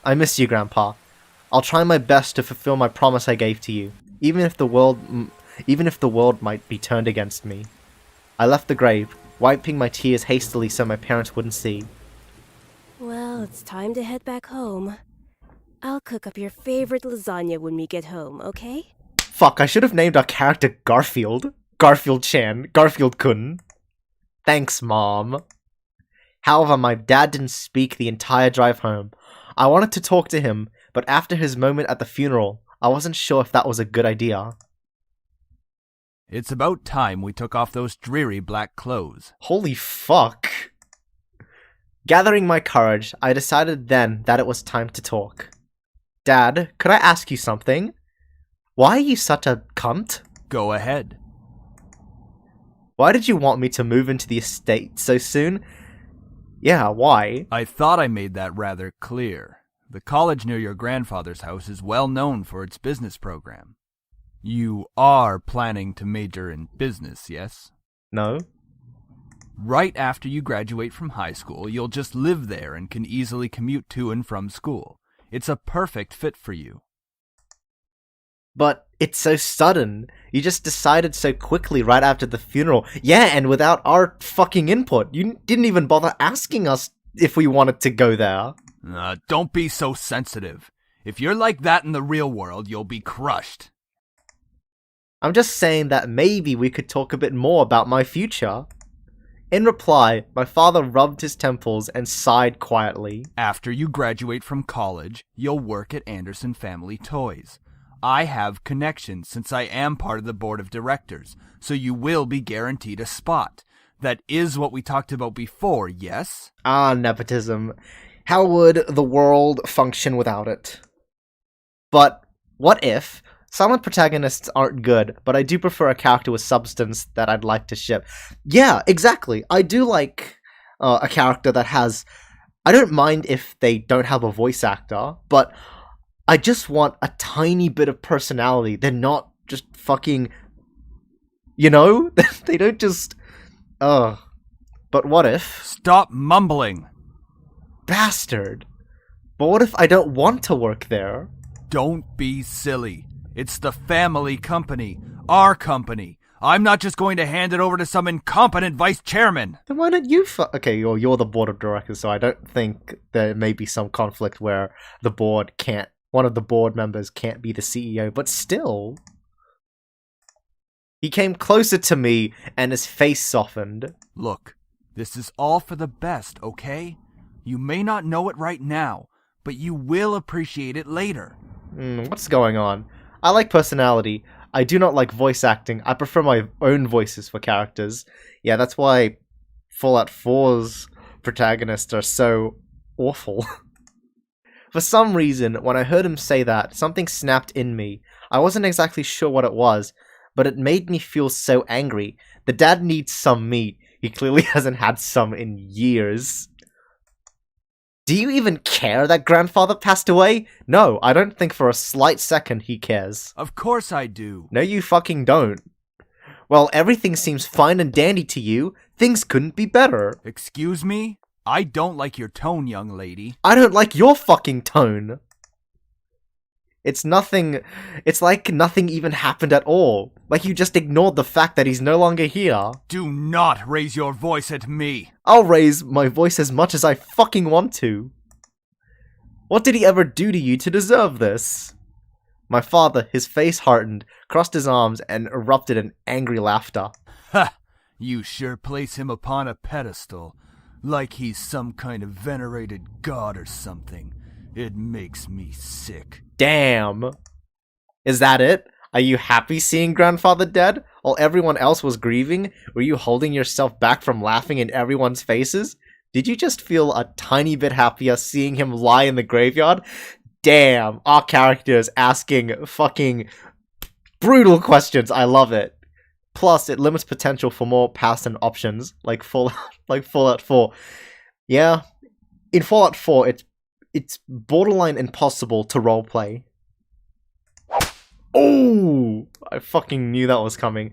I miss you, Grandpa. I'll try my best to fulfill my promise I gave to you, even if the world might be turned against me. I left the grave, wiping my tears hastily so my parents wouldn't see. Well, it's time to head back home. I'll cook up your favorite lasagna when we get home, okay? Fuck, I should have named our character Garfield. Garfield-chan. Garfield-kun. Thanks, Mom. However, my dad didn't speak the entire drive home. I wanted to talk to him, but after his moment at the funeral, I wasn't sure if that was a good idea. It's about time we took off those dreary black clothes. Holy fuck. Gathering my courage, I decided then that it was time to talk. Dad, could I ask you something? Why are you such a cunt? Go ahead. Why did you want me to move into the estate so soon? Yeah, why? I thought I made that rather clear. The college near your grandfather's house is well known for its business program. You are planning to major in business, yes? No. Right after you graduate from high school, you'll just live there and can easily commute to and from school. It's a perfect fit for you. But it's so sudden. You just decided so quickly right after the funeral. Yeah, and without our fucking input. You didn't even bother asking us if we wanted to go there. Don't be so sensitive. If you're like that in the real world, you'll be crushed. I'm just saying that maybe we could talk a bit more about my future. In reply, my father rubbed his temples and sighed quietly. After you graduate from college, you'll work at Anderson Family Toys. I have connections since I am part of the board of directors, so you will be guaranteed a spot. That is what we talked about before, yes? Ah, nepotism. How would the world function without it? But what if silent protagonists aren't good, but I do prefer a character with substance that I'd like to ship? Yeah, exactly. I do like a character that has... I don't mind if they don't have a voice actor, but I just want a tiny bit of personality. They're not just fucking... You know? They don't just... Ugh. But what if... Stop mumbling! Bastard. But what if I don't want to work there? Don't be silly. It's the family company. Our company. I'm not just going to hand it over to some incompetent vice chairman. Then why don't you Okay, you're the board of directors, so I don't think there may be some conflict where the board can't... One of the board members can't be the CEO, but still... He came closer to me, and his face softened. Look, this is all for the best, okay? You may not know it right now, but you will appreciate it later. What's going on? I like personality. I do not like voice acting. I prefer my own voices for characters. Yeah, that's why Fallout 4's protagonists are so awful. For some reason, when I heard him say that, something snapped in me. I wasn't exactly sure what it was, but it made me feel so angry. The dad needs some meat. He clearly hasn't had some in years. Do you even care that grandfather passed away? No, I don't think for a slight second he cares. Of course I do. No, you fucking don't. Well, everything seems fine and dandy to you. Things couldn't be better. Excuse me? I don't like your tone, young lady. I don't like your fucking tone. It's like nothing even happened at all. Like you just ignored the fact that he's no longer here. Do not raise your voice at me. I'll raise my voice as much as I fucking want to. What did he ever do to you to deserve this? My father, his face hardened, crossed his arms, and erupted in angry laughter. Ha! You sure place him upon a pedestal, like he's some kind of venerated god or something. It makes me sick. Damn. Is that it? Are you happy seeing grandfather dead? While everyone else was grieving, were you holding yourself back from laughing in everyone's faces? Did you just feel a tiny bit happier seeing him lie in the graveyard? Damn, our character is asking fucking brutal questions. I love it. Plus, it limits potential for more paths and options, like Fallout 4. Yeah, in Fallout 4, it's borderline impossible to roleplay. Oh! I fucking knew that was coming.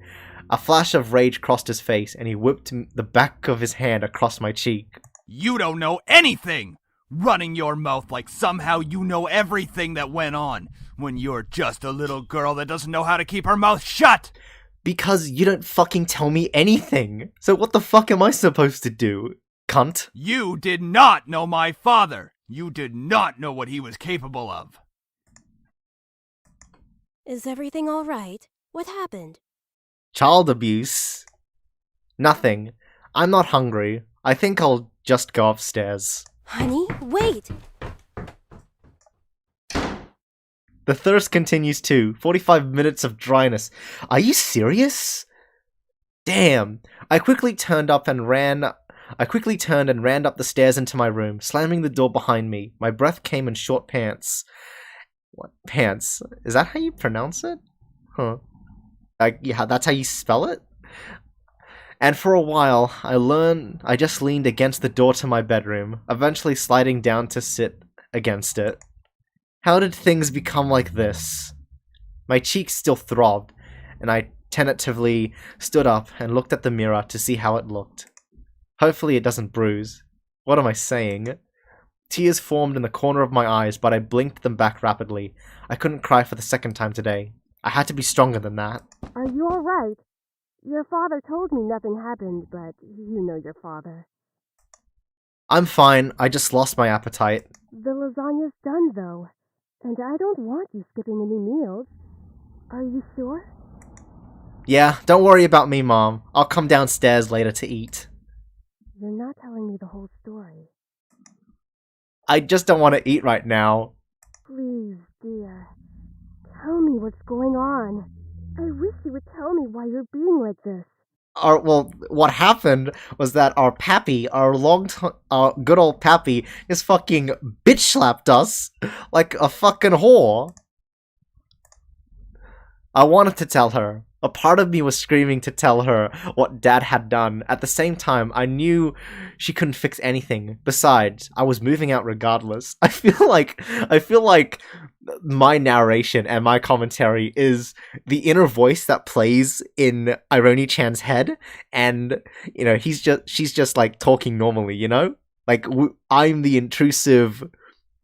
A flash of rage crossed his face, and he whipped the back of his hand across my cheek. You don't know anything! Running your mouth like somehow you know everything that went on, when you're just a little girl that doesn't know how to keep her mouth shut! Because you don't fucking tell me anything. So what the fuck am I supposed to do, cunt? You did not know my father! You did not know what he was capable of. Is everything all right? What happened? Child abuse? Nothing. I'm not hungry. I think I'll just go upstairs. Honey, wait! The thirst continues too. 45 minutes of dryness. Are you serious? Damn. I quickly turned and ran up the stairs into my room, slamming the door behind me. My breath came in short pants. What pants? Is that how you pronounce it? Huh. Yeah, that's how you spell it? And for a while, I just leaned against the door to my bedroom, eventually sliding down to sit against it. How did things become like this? My cheeks still throbbed, and I tentatively stood up and looked at the mirror to see how it looked. Hopefully it doesn't bruise. What am I saying? Tears formed in the corner of my eyes, but I blinked them back rapidly. I couldn't cry for the second time today. I had to be stronger than that. Are you alright? Your father told me nothing happened, but you know your father. I'm fine, I just lost my appetite. The lasagna's done, though, and I don't want you skipping any meals. Are you sure? Yeah, don't worry about me, Mom. I'll come downstairs later to eat. You're not telling me the whole story. I just don't want to eat right now. Please, dear. Tell me what's going on. I wish you would tell me why you're being like this. What happened was that our pappy, our good old pappy, just fucking bitch slapped us like a fucking whore. I wanted to tell her. A part of me was screaming to tell her what Dad had done. At the same time, I knew she couldn't fix anything. Besides, I was moving out regardless. I feel like my narration and my commentary is the inner voice that plays in Ironi-chan's head, and you know, she's just like talking normally, you know? Like I'm the intrusive,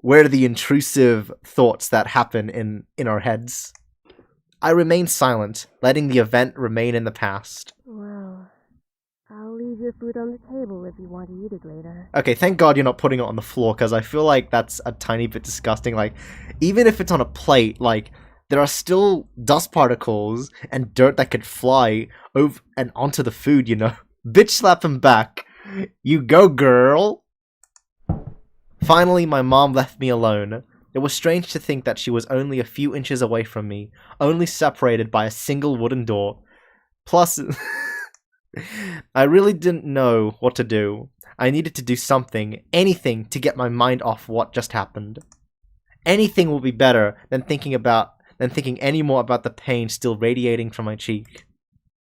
we're the intrusive thoughts that happen in our heads. I remained silent, letting the event remain in the past. Well, I'll leave your food on the table if you want to eat it later. Okay, thank God you're not putting it on the floor, because I feel like that's a tiny bit disgusting. Like, even if it's on a plate, like, there are still dust particles and dirt that could fly over and onto the food, you know? Bitch slap him back. You go, girl! Finally, my mom left me alone. It was strange to think that she was only a few inches away from me, only separated by a single wooden door. Plus, I really didn't know what to do. I needed to do something, anything, to get my mind off what just happened. Anything will be better than thinking any more about the pain still radiating from my cheek.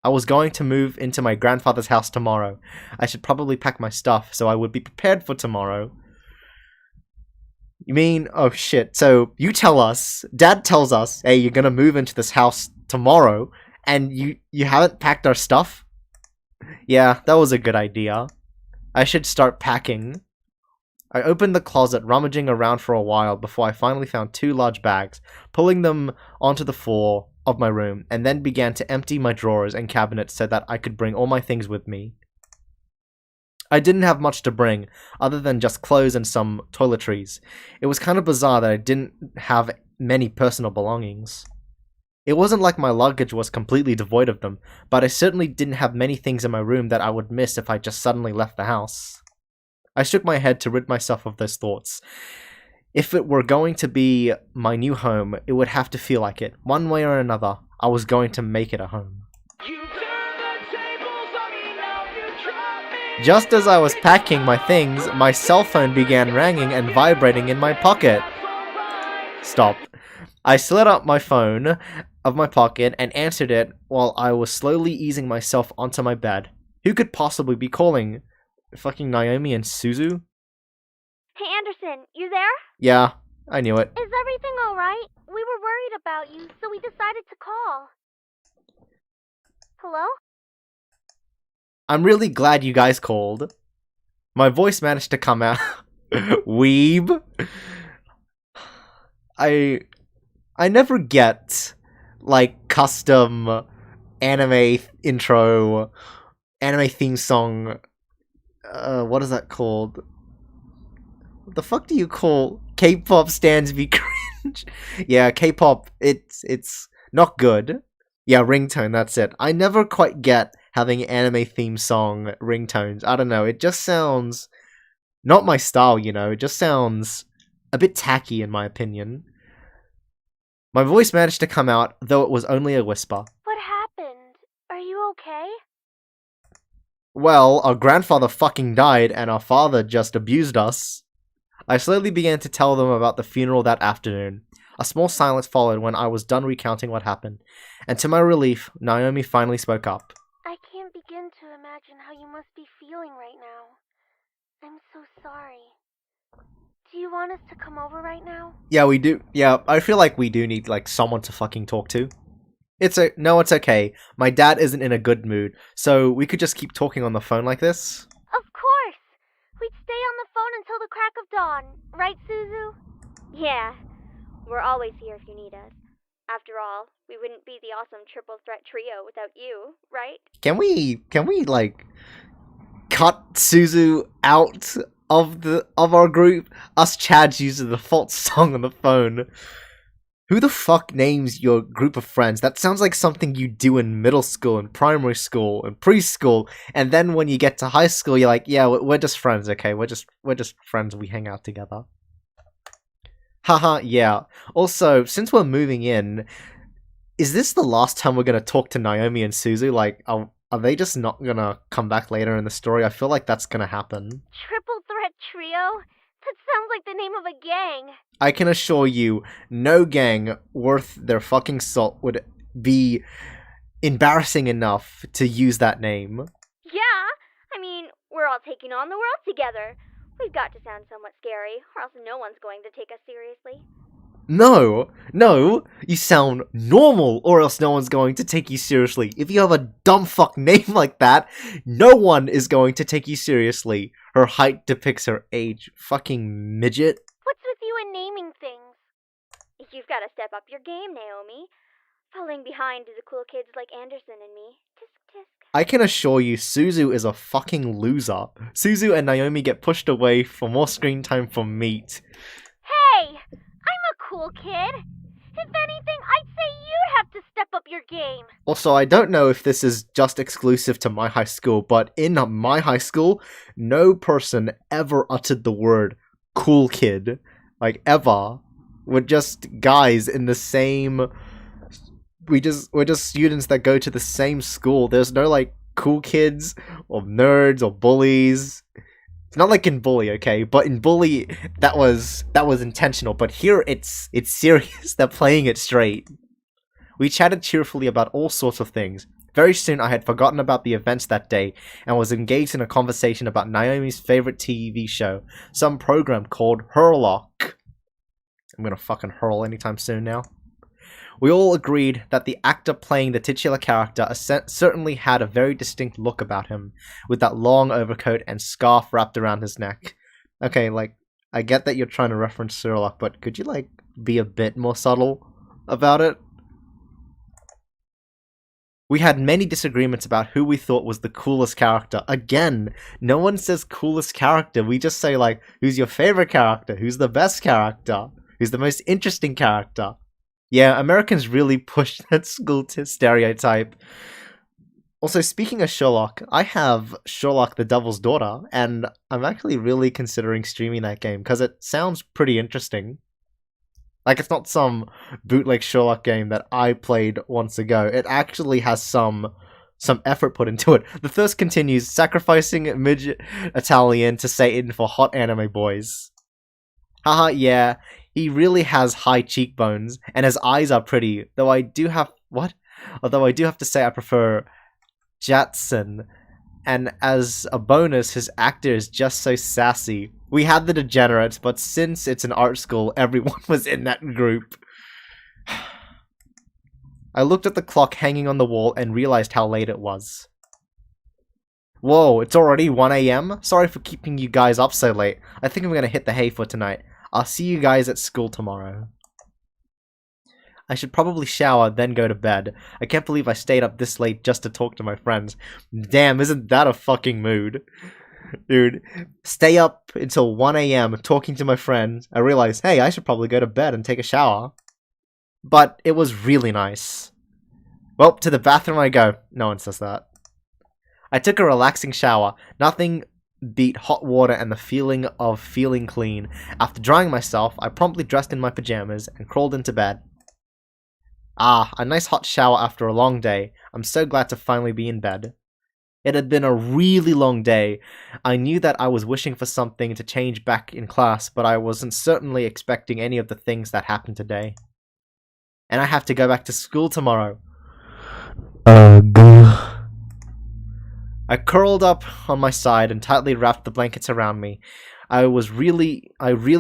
I was going to move into my grandfather's house tomorrow. I should probably pack my stuff so I would be prepared for tomorrow. You mean, oh shit, so you tell us, Dad tells us, hey, you're gonna move into this house tomorrow, and you haven't packed our stuff? Yeah, that was a good idea. I should start packing. I opened the closet, rummaging around for a while before I finally found 2 large bags, pulling them onto the floor of my room, and then began to empty my drawers and cabinets so that I could bring all my things with me. I didn't have much to bring, other than just clothes and some toiletries. It was kind of bizarre that I didn't have many personal belongings. It wasn't like my luggage was completely devoid of them, but I certainly didn't have many things in my room that I would miss if I just suddenly left the house. I shook my head to rid myself of those thoughts. If it were going to be my new home, it would have to feel like it. One way or another, I was going to make it a home. Just as I was packing my things, my cell phone began ringing and vibrating in my pocket. Stop. I slid out my phone of my pocket and answered it while I was slowly easing myself onto my bed. Who could possibly be calling? Fucking Naomi and Suzu? Hey Anderson, you there? Yeah, I knew it. Is everything alright? We were worried about you, so we decided to call. Hello? I'm really glad you guys called. My voice managed to come out. Weeb. I never get, like, custom anime intro, anime theme song, what is that called? What the fuck do you call K-pop stands be cringe? Yeah, K-pop, it's not good. Yeah, ringtone, that's it. I never quite get having anime theme song ringtones. I don't know, it just sounds not my style, you know. It just sounds a bit tacky in my opinion. My voice managed to come out, though it was only a whisper. What happened? Are you okay? Well, our grandfather fucking died and our father just abused us. I slowly began to tell them about the funeral that afternoon. A small silence followed when I was done recounting what happened, and to my relief, Naomi finally spoke up. I can't begin to imagine how you must be feeling right now. I'm so sorry. Do you want us to come over right now? Yeah, we do. Yeah, I feel like we do need, like, someone to fucking talk to. No, it's okay. My dad isn't in a good mood, so we could just keep talking on the phone like this. Of course! We'd stay on the phone until the crack of dawn, right, Suzu? Yeah. We're always here if you need us. After all, we wouldn't be the awesome triple threat trio without you, right? Can we like cut Suzu out of our group? Us Chads use the default song on the phone. Who the fuck names your group of friends? That sounds like something you do in middle school and primary school and preschool, and then when you get to high school, you're like, yeah, we're just friends, okay? We're just friends. We hang out together. Haha, yeah. Also, since we're moving in, is this the last time we're gonna talk to Naomi and Suzu? Like, are they just not gonna come back later in the story? I feel like that's gonna happen. Triple threat trio? That sounds like the name of a gang. I can assure you, no gang worth their fucking salt would be embarrassing enough to use that name. Yeah, I mean, we're all taking on the world together. We've got to sound somewhat scary, or else no one's going to take us seriously. No, you sound normal, or else no one's going to take you seriously. If you have a dumb fuck name like that, no one is going to take you seriously. Her height depicts her age. Fucking midget. What's with you and naming things? You've got to step up your game, Naomi. Falling behind to the cool kids like Anderson and me. Tisk tisk. I can assure you, Suzu is a fucking loser. Suzu and Naomi get pushed away for more screen time for meat. Hey! I'm a cool kid! If anything, I'd say you'd have to step up your game! Also, I don't know if this is just exclusive to my high school, but in my high school, no person ever uttered the word cool kid. Like, ever. We're just guys in the same... We're just students that go to the same school. There's no, like, cool kids, or nerds, or bullies. It's not like in Bully, okay? But in Bully, that was intentional. But here, it's serious. They're playing it straight. We chatted cheerfully about all sorts of things. Very soon, I had forgotten about the events that day, and was engaged in a conversation about Naomi's favorite TV show, some program called Hurlock. I'm gonna fucking hurl anytime soon now. We all agreed that the actor playing the titular character certainly had a very distinct look about him, with that long overcoat and scarf wrapped around his neck. Okay, like, I get that you're trying to reference Sherlock, but could you, like, be a bit more subtle about it? We had many disagreements about who we thought was the coolest character. Again, no one says coolest character, we just say, like, who's your favorite character? Who's the best character? Who's the most interesting character? Yeah, Americans really push that school stereotype. Also, speaking of Sherlock, I have Sherlock the Devil's Daughter, and I'm actually really considering streaming that game, because it sounds pretty interesting. Like, it's not some bootleg Sherlock game that I played once ago. It actually has some effort put into it. The thirst continues, sacrificing midget Italian to Satan for hot anime boys. Haha, yeah. He really has high cheekbones, and his eyes are pretty, though I do have to say I prefer Jatson, and as a bonus, his actor is just so sassy. We had the degenerates, but since it's an art school, everyone was in that group. I looked at the clock hanging on the wall and realized how late it was. Whoa, it's already 1 AM? Sorry for keeping you guys up so late. I think I'm gonna hit the hay for tonight. I'll see you guys at school tomorrow. I should probably shower, then go to bed. I can't believe I stayed up this late just to talk to my friends. Damn, isn't that a fucking mood? Dude, stay up until 1 a.m. talking to my friends. I realized, hey, I should probably go to bed and take a shower. But it was really nice. Well, to the bathroom I go. No one says that. I took a relaxing shower. Nothing beat hot water and the feeling of feeling clean. After drying myself, I promptly dressed in my pajamas and crawled into bed. Ah, a nice hot shower after a long day. I'm so glad to finally be in bed. It had been a really long day. I knew that I was wishing for something to change back in class, but I wasn't certainly expecting any of the things that happened today. And I have to go back to school tomorrow. I curled up on my side and tightly wrapped the blankets around me. I really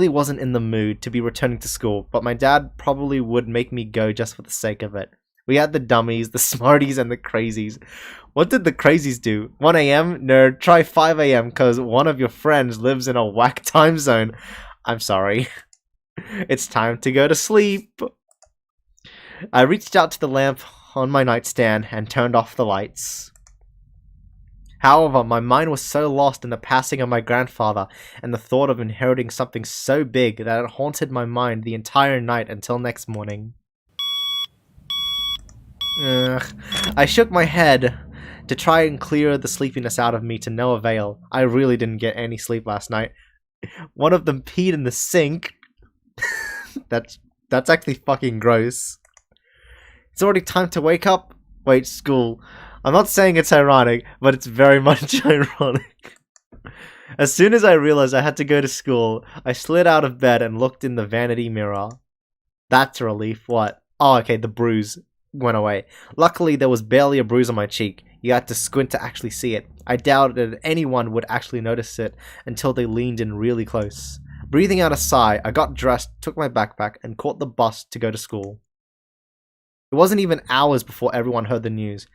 wasn't in the mood to be returning to school, but my dad probably would make me go just for the sake of it. We had the dummies, the smarties, and the crazies. What did the crazies do? 1 a.m.? Nerd, try 5 a.m. cause one of your friends lives in a whack time zone. I'm sorry. It's time to go to sleep. I reached out to the lamp on my nightstand and turned off the lights. However, my mind was so lost in the passing of my grandfather and the thought of inheriting something so big that it haunted my mind the entire night until next morning. I shook my head to try and clear the sleepiness out of me to no avail. I really didn't get any sleep last night. One of them peed in the sink. That's actually fucking gross. It's already time to wake up. Wait, school. I'm not saying it's ironic, but it's very much ironic. As soon as I realized I had to go to school, I slid out of bed and looked in the vanity mirror. That's a relief. What? Oh, okay, the bruise went away. Luckily, there was barely a bruise on my cheek. You had to squint to actually see it. I doubted anyone would actually notice it until they leaned in really close. Breathing out a sigh, I got dressed, took my backpack, and caught the bus to go to school. It wasn't even hours before everyone heard the news.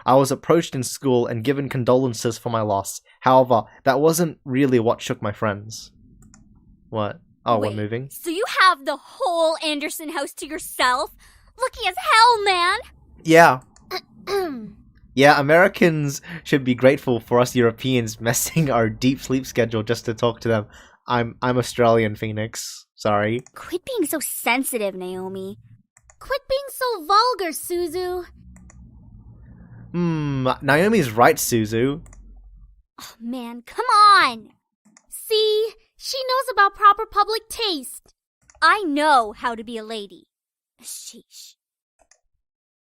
I was approached in school and given condolences for my loss. However, that wasn't really what shook my friends. What? Oh, Wait, we're moving? So you have the whole Anderson house to yourself? Lucky as hell, man! Yeah. Yeah, Americans should be grateful for us Europeans messing our deep sleep schedule just to talk to them. I'm Australian, Phoenix. Sorry. Quit being so sensitive, Naomi. Quit being so vulgar, Suzu. Naomi's right, Suzu. Oh, man, come on! See? She knows about proper public taste. I know how to be a lady. Sheesh.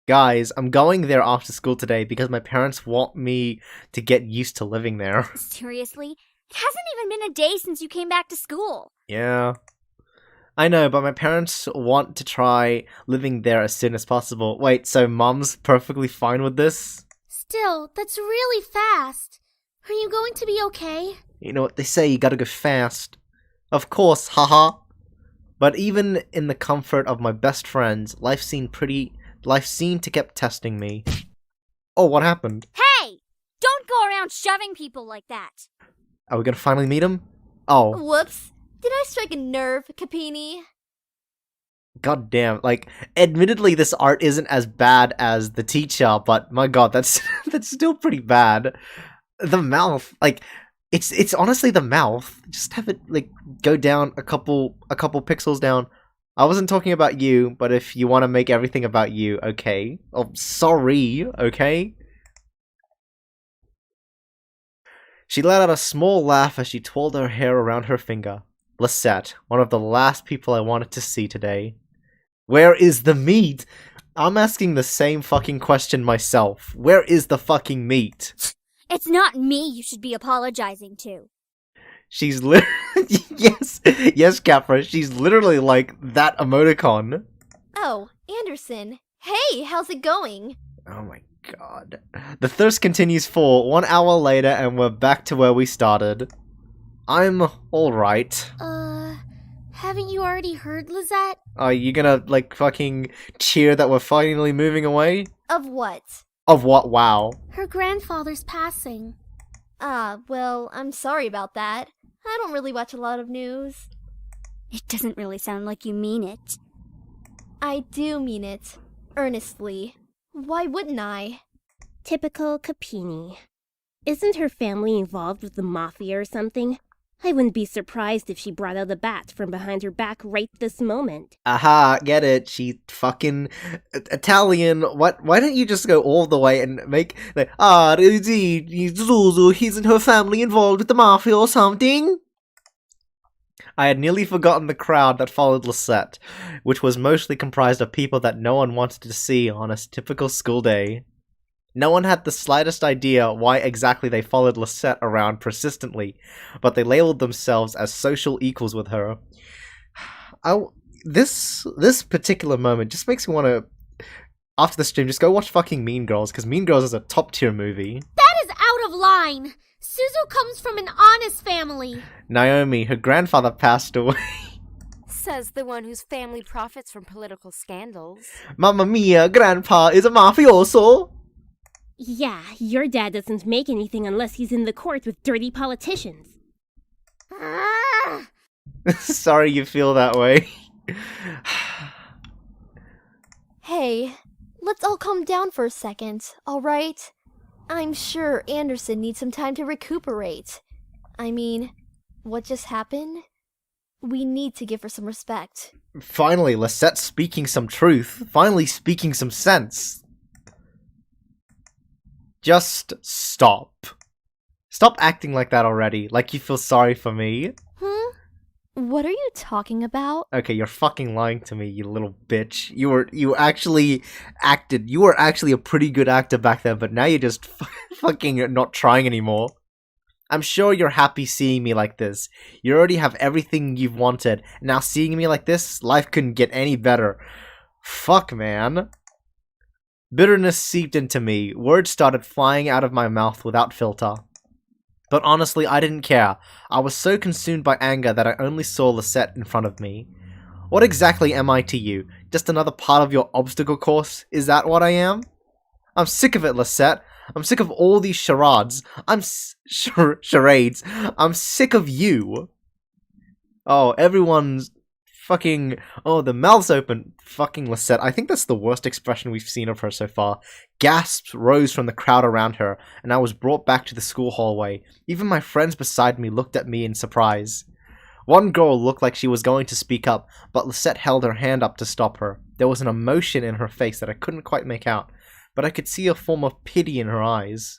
Guys, I'm going there after school today because my parents want me to get used to living there. Seriously? It hasn't even been a day since you came back to school. Yeah. I know, but my parents want to try living there as soon as possible. Wait, so Mom's perfectly fine with this? Still, that's really fast. Are you going to be okay? You know what they say, you gotta go fast. Of course, haha. But even in the comfort of my best friends, life seemed to keep testing me. Oh, what happened? Hey! Don't go around shoving people like that. Are we gonna finally meet him? Oh. Whoops. Did I strike a nerve, Capini? God damn, like, admittedly this art isn't as bad as the teacher, but my god, that's still pretty bad. The mouth, like, it's honestly the mouth. Just have it, like, go down a couple pixels down. I wasn't talking about you, but if you want to make everything about you, okay. Oh, sorry, okay? She let out a small laugh as she twirled her hair around her finger. Lisette, one of the last people I wanted to see today. Where is the meat? I'm asking the same fucking question myself. Where is the fucking meat? It's not me you should be apologizing to. She's yes, Capra, she's literally like that emoticon. Oh, Anderson. Hey, how's it going? Oh my god. The thirst continues for 1 hour later and we're back to where we started. I'm alright. Haven't you already heard, Lizette? Are you gonna, like, fucking cheer that we're finally moving away? Of what? Of what? Wow. Her grandfather's passing. Well, I'm sorry about that. I don't really watch a lot of news. It doesn't really sound like you mean it. I do mean it. Earnestly. Why wouldn't I? Typical Capini. Isn't her family involved with the mafia or something? I wouldn't be surprised if she brought out a bat from behind her back right this moment. Aha, get it. She fucking Italian. What? Why don't you just go all the way and make like, Zuzu, isn't her family involved with the mafia or something? I had nearly forgotten the crowd that followed Lisette, which was mostly comprised of people that no one wanted to see on a typical school day. No one had the slightest idea why exactly they followed Lisette around persistently, but they labeled themselves as social equals with her. This particular moment just makes me want to, after the stream, just go watch fucking Mean Girls, because Mean Girls is a top tier movie. That is out of line! Suzu comes from an honest family. Naomi, her grandfather passed away. Says the one whose family profits from political scandals. Mamma mia, grandpa is a mafioso! Yeah, your dad doesn't make anything unless he's in the court with dirty politicians. Sorry you feel that way. Hey, let's all calm down for a second, alright? I'm sure Anderson needs some time to recuperate. I mean, what just happened? We need to give her some respect. Finally, Lisette's speaking some truth. Finally speaking some sense. Just stop. Stop acting like that already, like you feel sorry for me. What are you talking about? Okay, you're fucking lying to me, you little bitch. You actually acted. You were actually a pretty good actor back then, but now you're just fucking not trying anymore. I'm sure you're happy seeing me like this. You already have everything you've wanted. Now seeing me like this, life couldn't get any better. Fuck, man. Bitterness seeped into me. Words started flying out of my mouth without filter. But honestly, I didn't care. I was so consumed by anger that I only saw Lisette in front of me. What exactly am I to you? Just another part of your obstacle course? Is that what I am? I'm sick of it, Lisette. I'm sick of all these charades. Charades. I'm sick of you. Oh, everyone's fucking... Oh, the mouth's open. Fucking Lisette. I think that's the worst expression we've seen of her so far. Gasps rose from the crowd around her, and I was brought back to the school hallway. Even my friends beside me looked at me in surprise. One girl looked like she was going to speak up, but Lisette held her hand up to stop her. There was an emotion in her face that I couldn't quite make out, but I could see a form of pity in her eyes.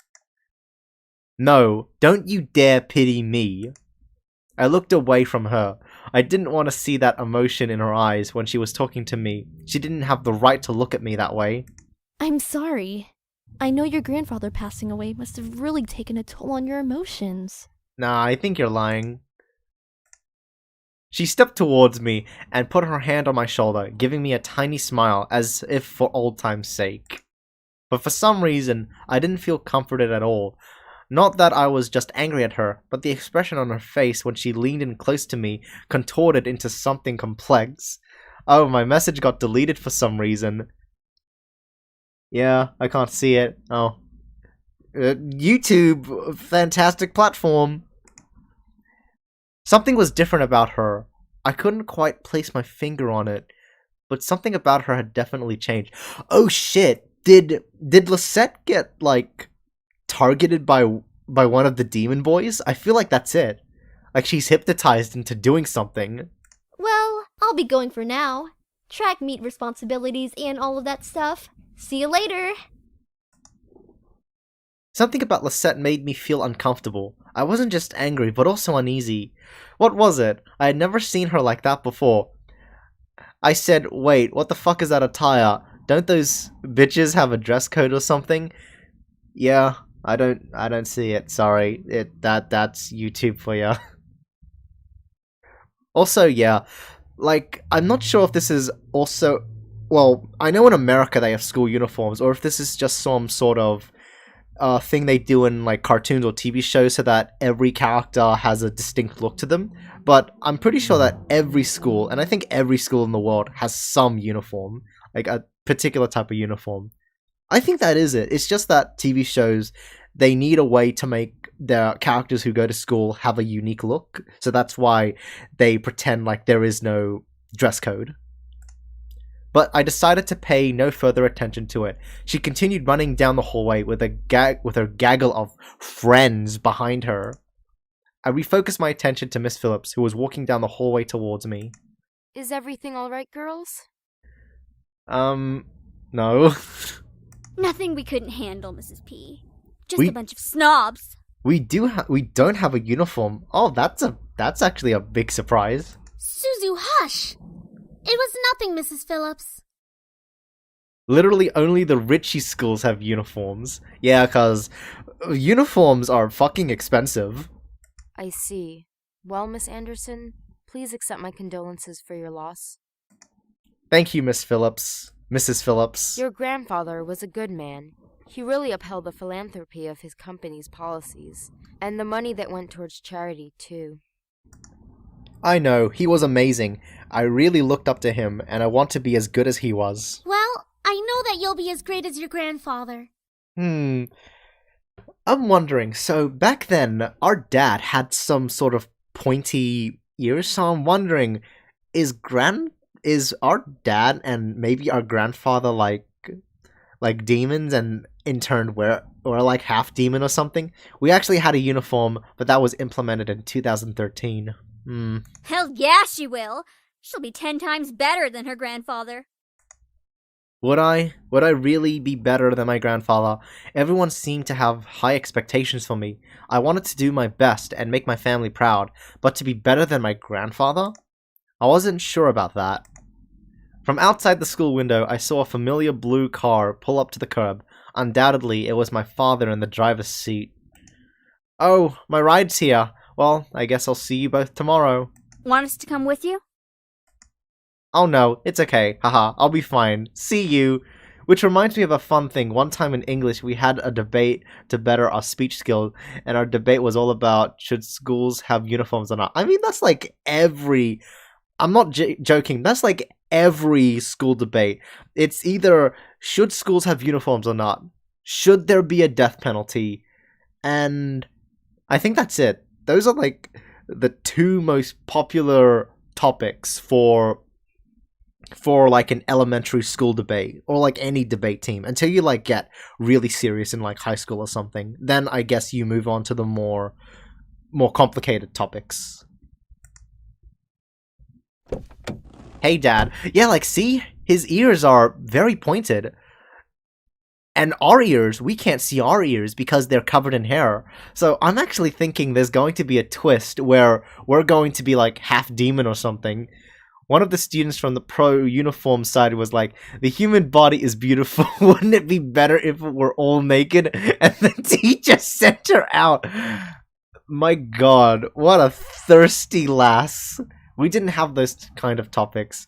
No, don't you dare pity me. I looked away from her. I didn't want to see that emotion in her eyes when she was talking to me. She didn't have the right to look at me that way. I'm sorry. I know your grandfather passing away must have really taken a toll on your emotions. Nah, I think you're lying. She stepped towards me and put her hand on my shoulder, giving me a tiny smile as if for old time's sake. But for some reason, I didn't feel comforted at all. Not that I was just angry at her, but the expression on her face when she leaned in close to me contorted into something complex. Oh, my message got deleted for some reason. Yeah, I can't see it. Oh. YouTube, fantastic platform. Something was different about her. I couldn't quite place my finger on it, but something about her had definitely changed. Oh shit! Did Lisette get, like, targeted by one of the demon boys? I feel like that's it. Like she's hypnotized into doing something. Well, I'll be going for now. Track meet responsibilities and all of that stuff. See you later! Something about Lisette made me feel uncomfortable. I wasn't just angry, but also uneasy. What was it? I had never seen her like that before. I said, wait, what the fuck is that attire? Don't those bitches have a dress code or something? Yeah, I don't see it, sorry. That's YouTube for ya. Also, yeah, like, I'm not sure if this is also... Well, I know in America they have school uniforms, or if this is just some sort of thing they do in, like, cartoons or TV shows so that every character has a distinct look to them. But I'm pretty sure that every school, and I think every school in the world, has some uniform. Like, a particular type of uniform. I think that is it. It's just that TV shows, they need a way to make their characters who go to school have a unique look. So that's why they pretend like there is no dress code. but I decided to pay no further attention to it. She continued running down the hallway with her gaggle of friends behind her. I refocused my attention to Miss Phillips, who was walking down the hallway towards me. Is everything alright, girls? No. Nothing we couldn't handle, Mrs. P. Just We- a bunch of snobs. We don't have a uniform. Oh, that's actually a big surprise. Suzu, hush! It was nothing, Mrs. Phillips. Literally only the richie schools have uniforms. Yeah, cause uniforms are fucking expensive. I see. Well, Miss Anderson, please accept my condolences for your loss. Thank you, Miss Phillips. Mrs. Phillips. Your grandfather was a good man. He really upheld the philanthropy of his company's policies, and the money that went towards charity, too. I know, he was amazing. I really looked up to him, and I want to be as good as he was. Well, I know that you'll be as great as your grandfather. I'm wondering, so back then, our dad had some sort of pointy ears, so I'm wondering, is our dad and maybe our grandfather like demons, and in turn we're like half demon or something? We actually had a uniform, but that was implemented in 2013. Hell yeah, she will. She'll be 10 times better than her grandfather. Would I really be better than my grandfather? Everyone seemed to have high expectations for me. I wanted to do my best and make my family proud, but to be better than my grandfather? I wasn't sure about that. From outside the school window, I saw a familiar blue car pull up to the curb. Undoubtedly, it was my father in the driver's seat. Oh, my ride's here. Well, I guess I'll see you both tomorrow. Want us to come with you? Oh no, it's okay. Haha, I'll be fine. See you. Which reminds me of a fun thing. One time in English, we had a debate to better our speech skills, and our debate was all about should schools have uniforms or not. I mean, that's like every... I'm not joking. That's like every school debate. It's either should schools have uniforms or not? Should there be a death penalty? And I think that's it. Those are like the two most popular topics for like an elementary school debate or like any debate team until you like get really serious in like high school or something. Then I guess you move on to the more complicated topics. Hey, Dad. Yeah, like, see? His ears are very pointed. And our ears, we can't see our ears because they're covered in hair. So I'm actually thinking there's going to be a twist where we're going to be, like, half demon or something. One of the students from the pro-uniform side was like, the human body is beautiful. Wouldn't it be better if it were all naked? And the teacher sent her out. My god, what a thirsty lass. We didn't have those kind of topics.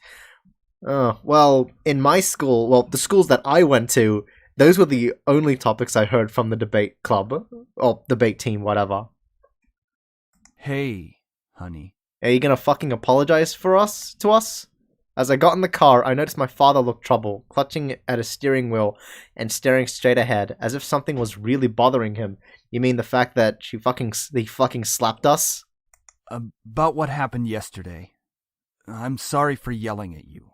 Well, in my school, well, the schools that I went to, those were the only topics I heard from the debate club. Or debate team, whatever. Hey, honey. Are you gonna fucking apologize to us? As I got in the car, I noticed my father looked troubled, clutching at his steering wheel and staring straight ahead, as if something was really bothering him. You mean the fact that he fucking slapped us? About what happened yesterday. I'm sorry for yelling at you.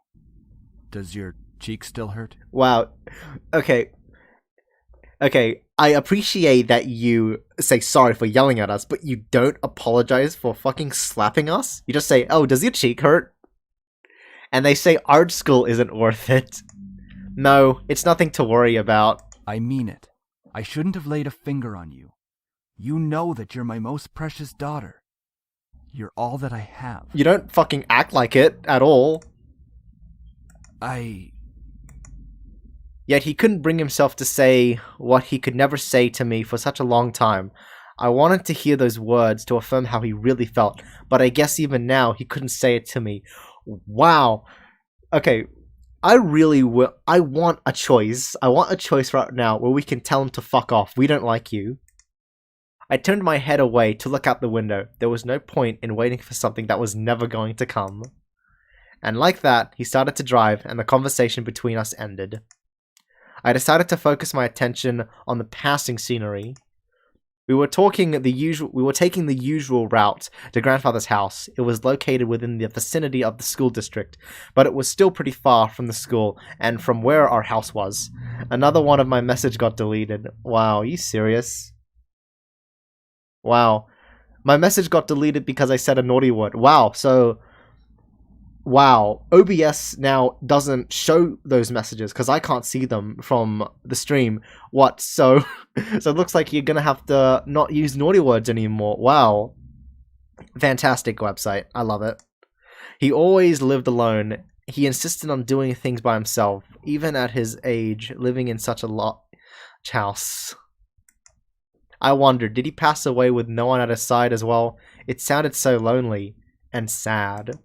Does your cheek still hurt? Wow. Okay, I appreciate that you say sorry for yelling at us, but you don't apologize for fucking slapping us? You just say, oh, does your cheek hurt? And they say art school isn't worth it. No, it's nothing to worry about. I mean it. I shouldn't have laid a finger on you. You know that you're my most precious daughter. You're all that I have. You don't fucking act like it at all. Yet he couldn't bring himself to say what he could never say to me for such a long time. I wanted to hear those words to affirm how he really felt, but I guess even now he couldn't say it to me. Wow. Okay, I want a choice. I want a choice right now where we can tell him to fuck off. We don't like you. I turned my head away to look out the window. There was no point in waiting for something that was never going to come. And like that, he started to drive, and the conversation between us ended. I decided to focus my attention on the passing scenery. We were taking the usual route to grandfather's house. It was located within the vicinity of the school district, but it was still pretty far from the school and from where our house was. Another one of my message got deleted. Wow, are you serious? Wow. My message got deleted because I said a naughty word. Wow, so... Wow, OBS now doesn't show those messages because I can't see them from the stream. What? So it looks like you're gonna have to not use naughty words anymore. Wow. Fantastic website. I love it. He always lived alone. He insisted on doing things by himself, even at his age, living in such a large house. I wondered, did he pass away with no one at his side as well? It sounded so lonely and sad.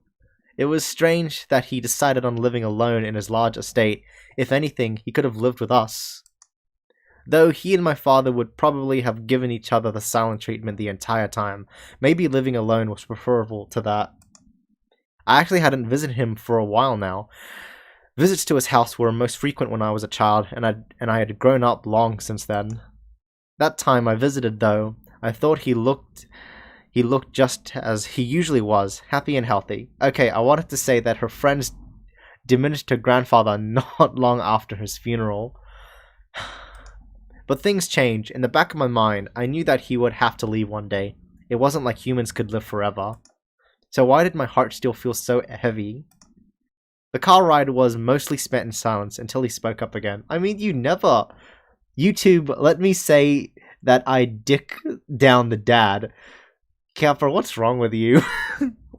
It was strange that he decided on living alone in his large estate. If anything, he could have lived with us. Though he and my father would probably have given each other the silent treatment the entire time, maybe living alone was preferable to that. I actually hadn't visited him for a while now. Visits to his house were most frequent when I was a child, and I had grown up long since then. That time I visited, though, I thought he looked just as he usually was, happy and healthy. Okay, I wanted to say that her friends diminished her grandfather not long after his funeral. But things change. In the back of my mind, I knew that he would have to leave one day. It wasn't like humans could live forever. So why did my heart still feel so heavy? The car ride was mostly spent in silence until he spoke up again. I mean, you never... YouTube, let me say that I dick down the dad. Capra, what's wrong with you?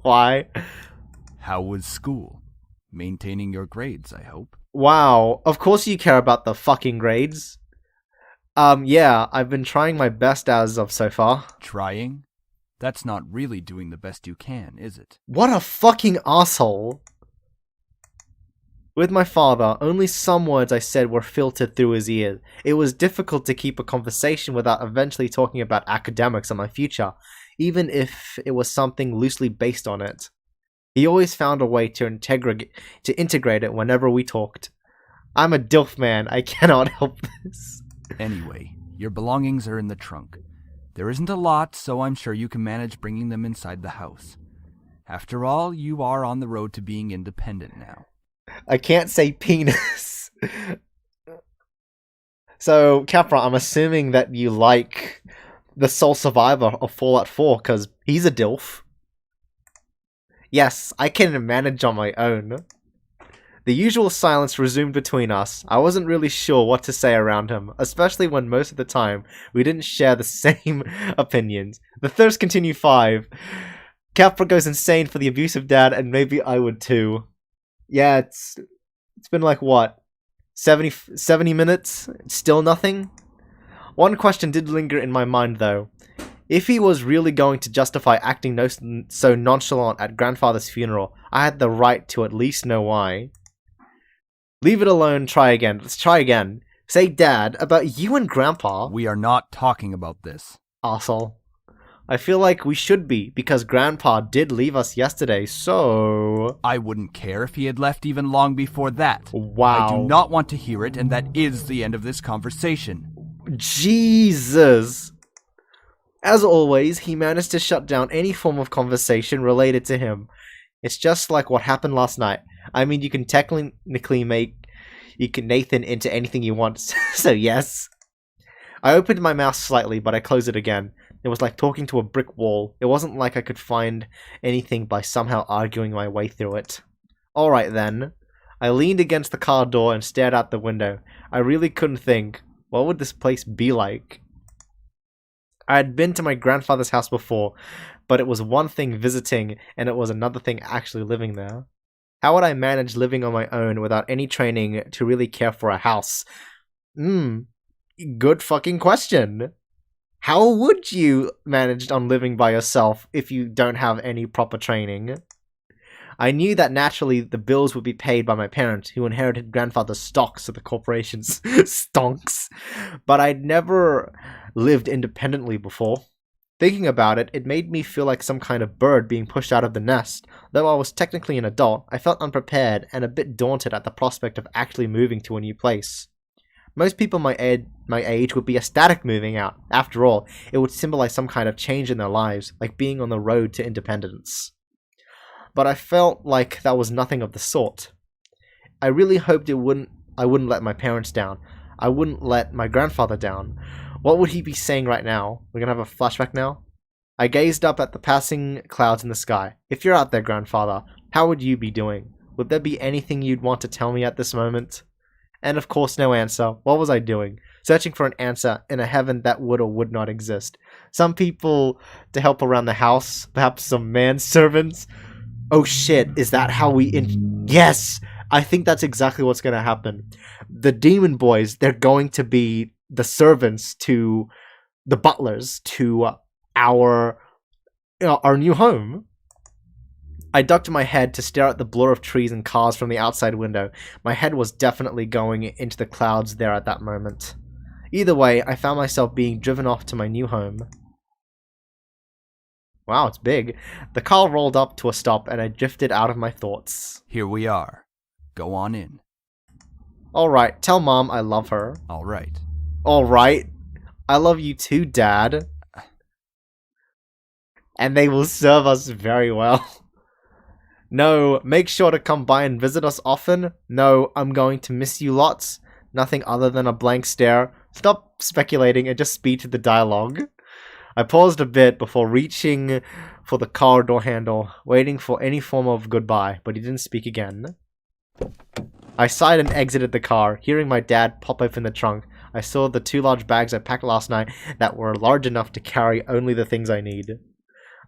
Why? How was school? Maintaining your grades, I hope. Wow, of course you care about the fucking grades. Yeah, I've been trying my best as of so far. Trying? That's not really doing the best you can, is it? What a fucking asshole. With my father, only some words I said were filtered through his ears. It was difficult to keep a conversation without eventually talking about academics and my future, even if it was something loosely based on it. He always found a way to integrate it whenever we talked. I'm a DILF man, I cannot help this. Anyway, your belongings are in the trunk. There isn't a lot, so I'm sure you can manage bringing them inside the house. After all, you are on the road to being independent now. I can't say penis. So, Capra, I'm assuming that you like the sole survivor of Fallout 4, because he's a DILF. Yes, I can manage on my own. The usual silence resumed between us. I wasn't really sure what to say around him, especially when most of the time we didn't share the same opinions. The thirst continued 5. Capra goes insane for the abusive dad, and maybe I would too. Yeah, it's been like, what, 70 minutes? Still nothing? One question did linger in my mind, though. If he was really going to justify acting so nonchalant at grandfather's funeral, I had the right to at least know why. Leave it alone, try again. Let's try again. Say, Dad, about you and Grandpa... We are not talking about this. Arsehole. I feel like we should be, because Grandpa did leave us yesterday, so... I wouldn't care if he had left even long before that. Wow. I do not want to hear it, and that is the end of this conversation. Jesus! As always, he managed to shut down any form of conversation related to him. It's just like what happened last night. I mean, you can technically make Nathan into anything you want, so yes. I opened my mouth slightly, but I closed it again. It was like talking to a brick wall. It wasn't like I could find anything by somehow arguing my way through it. Alright then. I leaned against the car door and stared out the window. I really couldn't think. What would this place be like? I had been to my grandfather's house before, but it was one thing visiting, and it was another thing actually living there. How would I manage living on my own without any training to really care for a house? Good fucking question. How would you manage on living by yourself if you don't have any proper training? I knew that naturally the bills would be paid by my parents, who inherited grandfather's stocks of the corporation's stonks, but I'd never lived independently before. Thinking about it, it made me feel like some kind of bird being pushed out of the nest. Though I was technically an adult, I felt unprepared and a bit daunted at the prospect of actually moving to a new place. Most people my age would be ecstatic moving out. After all, it would symbolize some kind of change in their lives, like being on the road to independence. But I felt like that was nothing of the sort. I really hoped I wouldn't let my parents down. I wouldn't let my grandfather down. What would he be saying right now? We're gonna have a flashback now? I gazed up at the passing clouds in the sky. If you're out there, grandfather, how would you be doing? Would there be anything you'd want to tell me at this moment? And of course, no answer. What was I doing? Searching for an answer in a heaven that would or would not exist. Some people to help around the house, perhaps some manservants. Oh shit, is that how we Yes! I think that's exactly what's gonna happen. The demon boys, they're going to be the servants to the butlers to our new home. I ducked my head to stare at the blur of trees and cars from the outside window. My head was definitely going into the clouds there at that moment. Either way, I found myself being driven off to my new home. Wow, it's big. The car rolled up to a stop and I drifted out of my thoughts. Here we are. Go on in. Alright, tell Mom I love her. Alright. Alright. I love you too, Dad. And they will serve us very well. No, make sure to come by and visit us often. No, I'm going to miss you lots. Nothing other than a blank stare. Stop speculating and just speed to the dialogue. I paused a bit before reaching for the car door handle, waiting for any form of goodbye, but he didn't speak again. I sighed and exited the car, hearing my dad pop open the trunk. I saw the 2 large bags I packed last night that were large enough to carry only the things I need.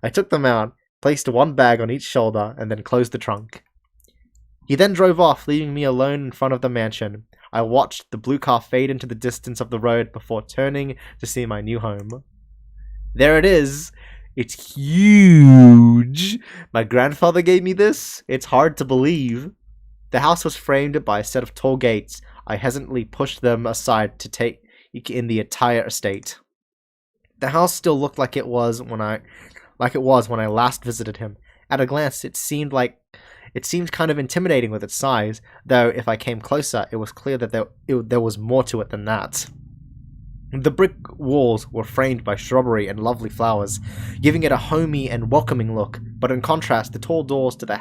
I took them out, placed 1 bag on each shoulder, and then closed the trunk. He then drove off, leaving me alone in front of the mansion. I watched the blue car fade into the distance of the road before turning to see my new home. There it is! It's huge! My grandfather gave me this? It's hard to believe. The house was framed by a set of tall gates. I hesitantly pushed them aside to take in the entire estate. The house still looked like it was when I last visited him. At a glance, it seemed kind of intimidating with its size, though if I came closer, it was clear that there was more to it than that. The brick walls were framed by shrubbery and lovely flowers, giving it a homey and welcoming look, but in contrast, the tall doors to the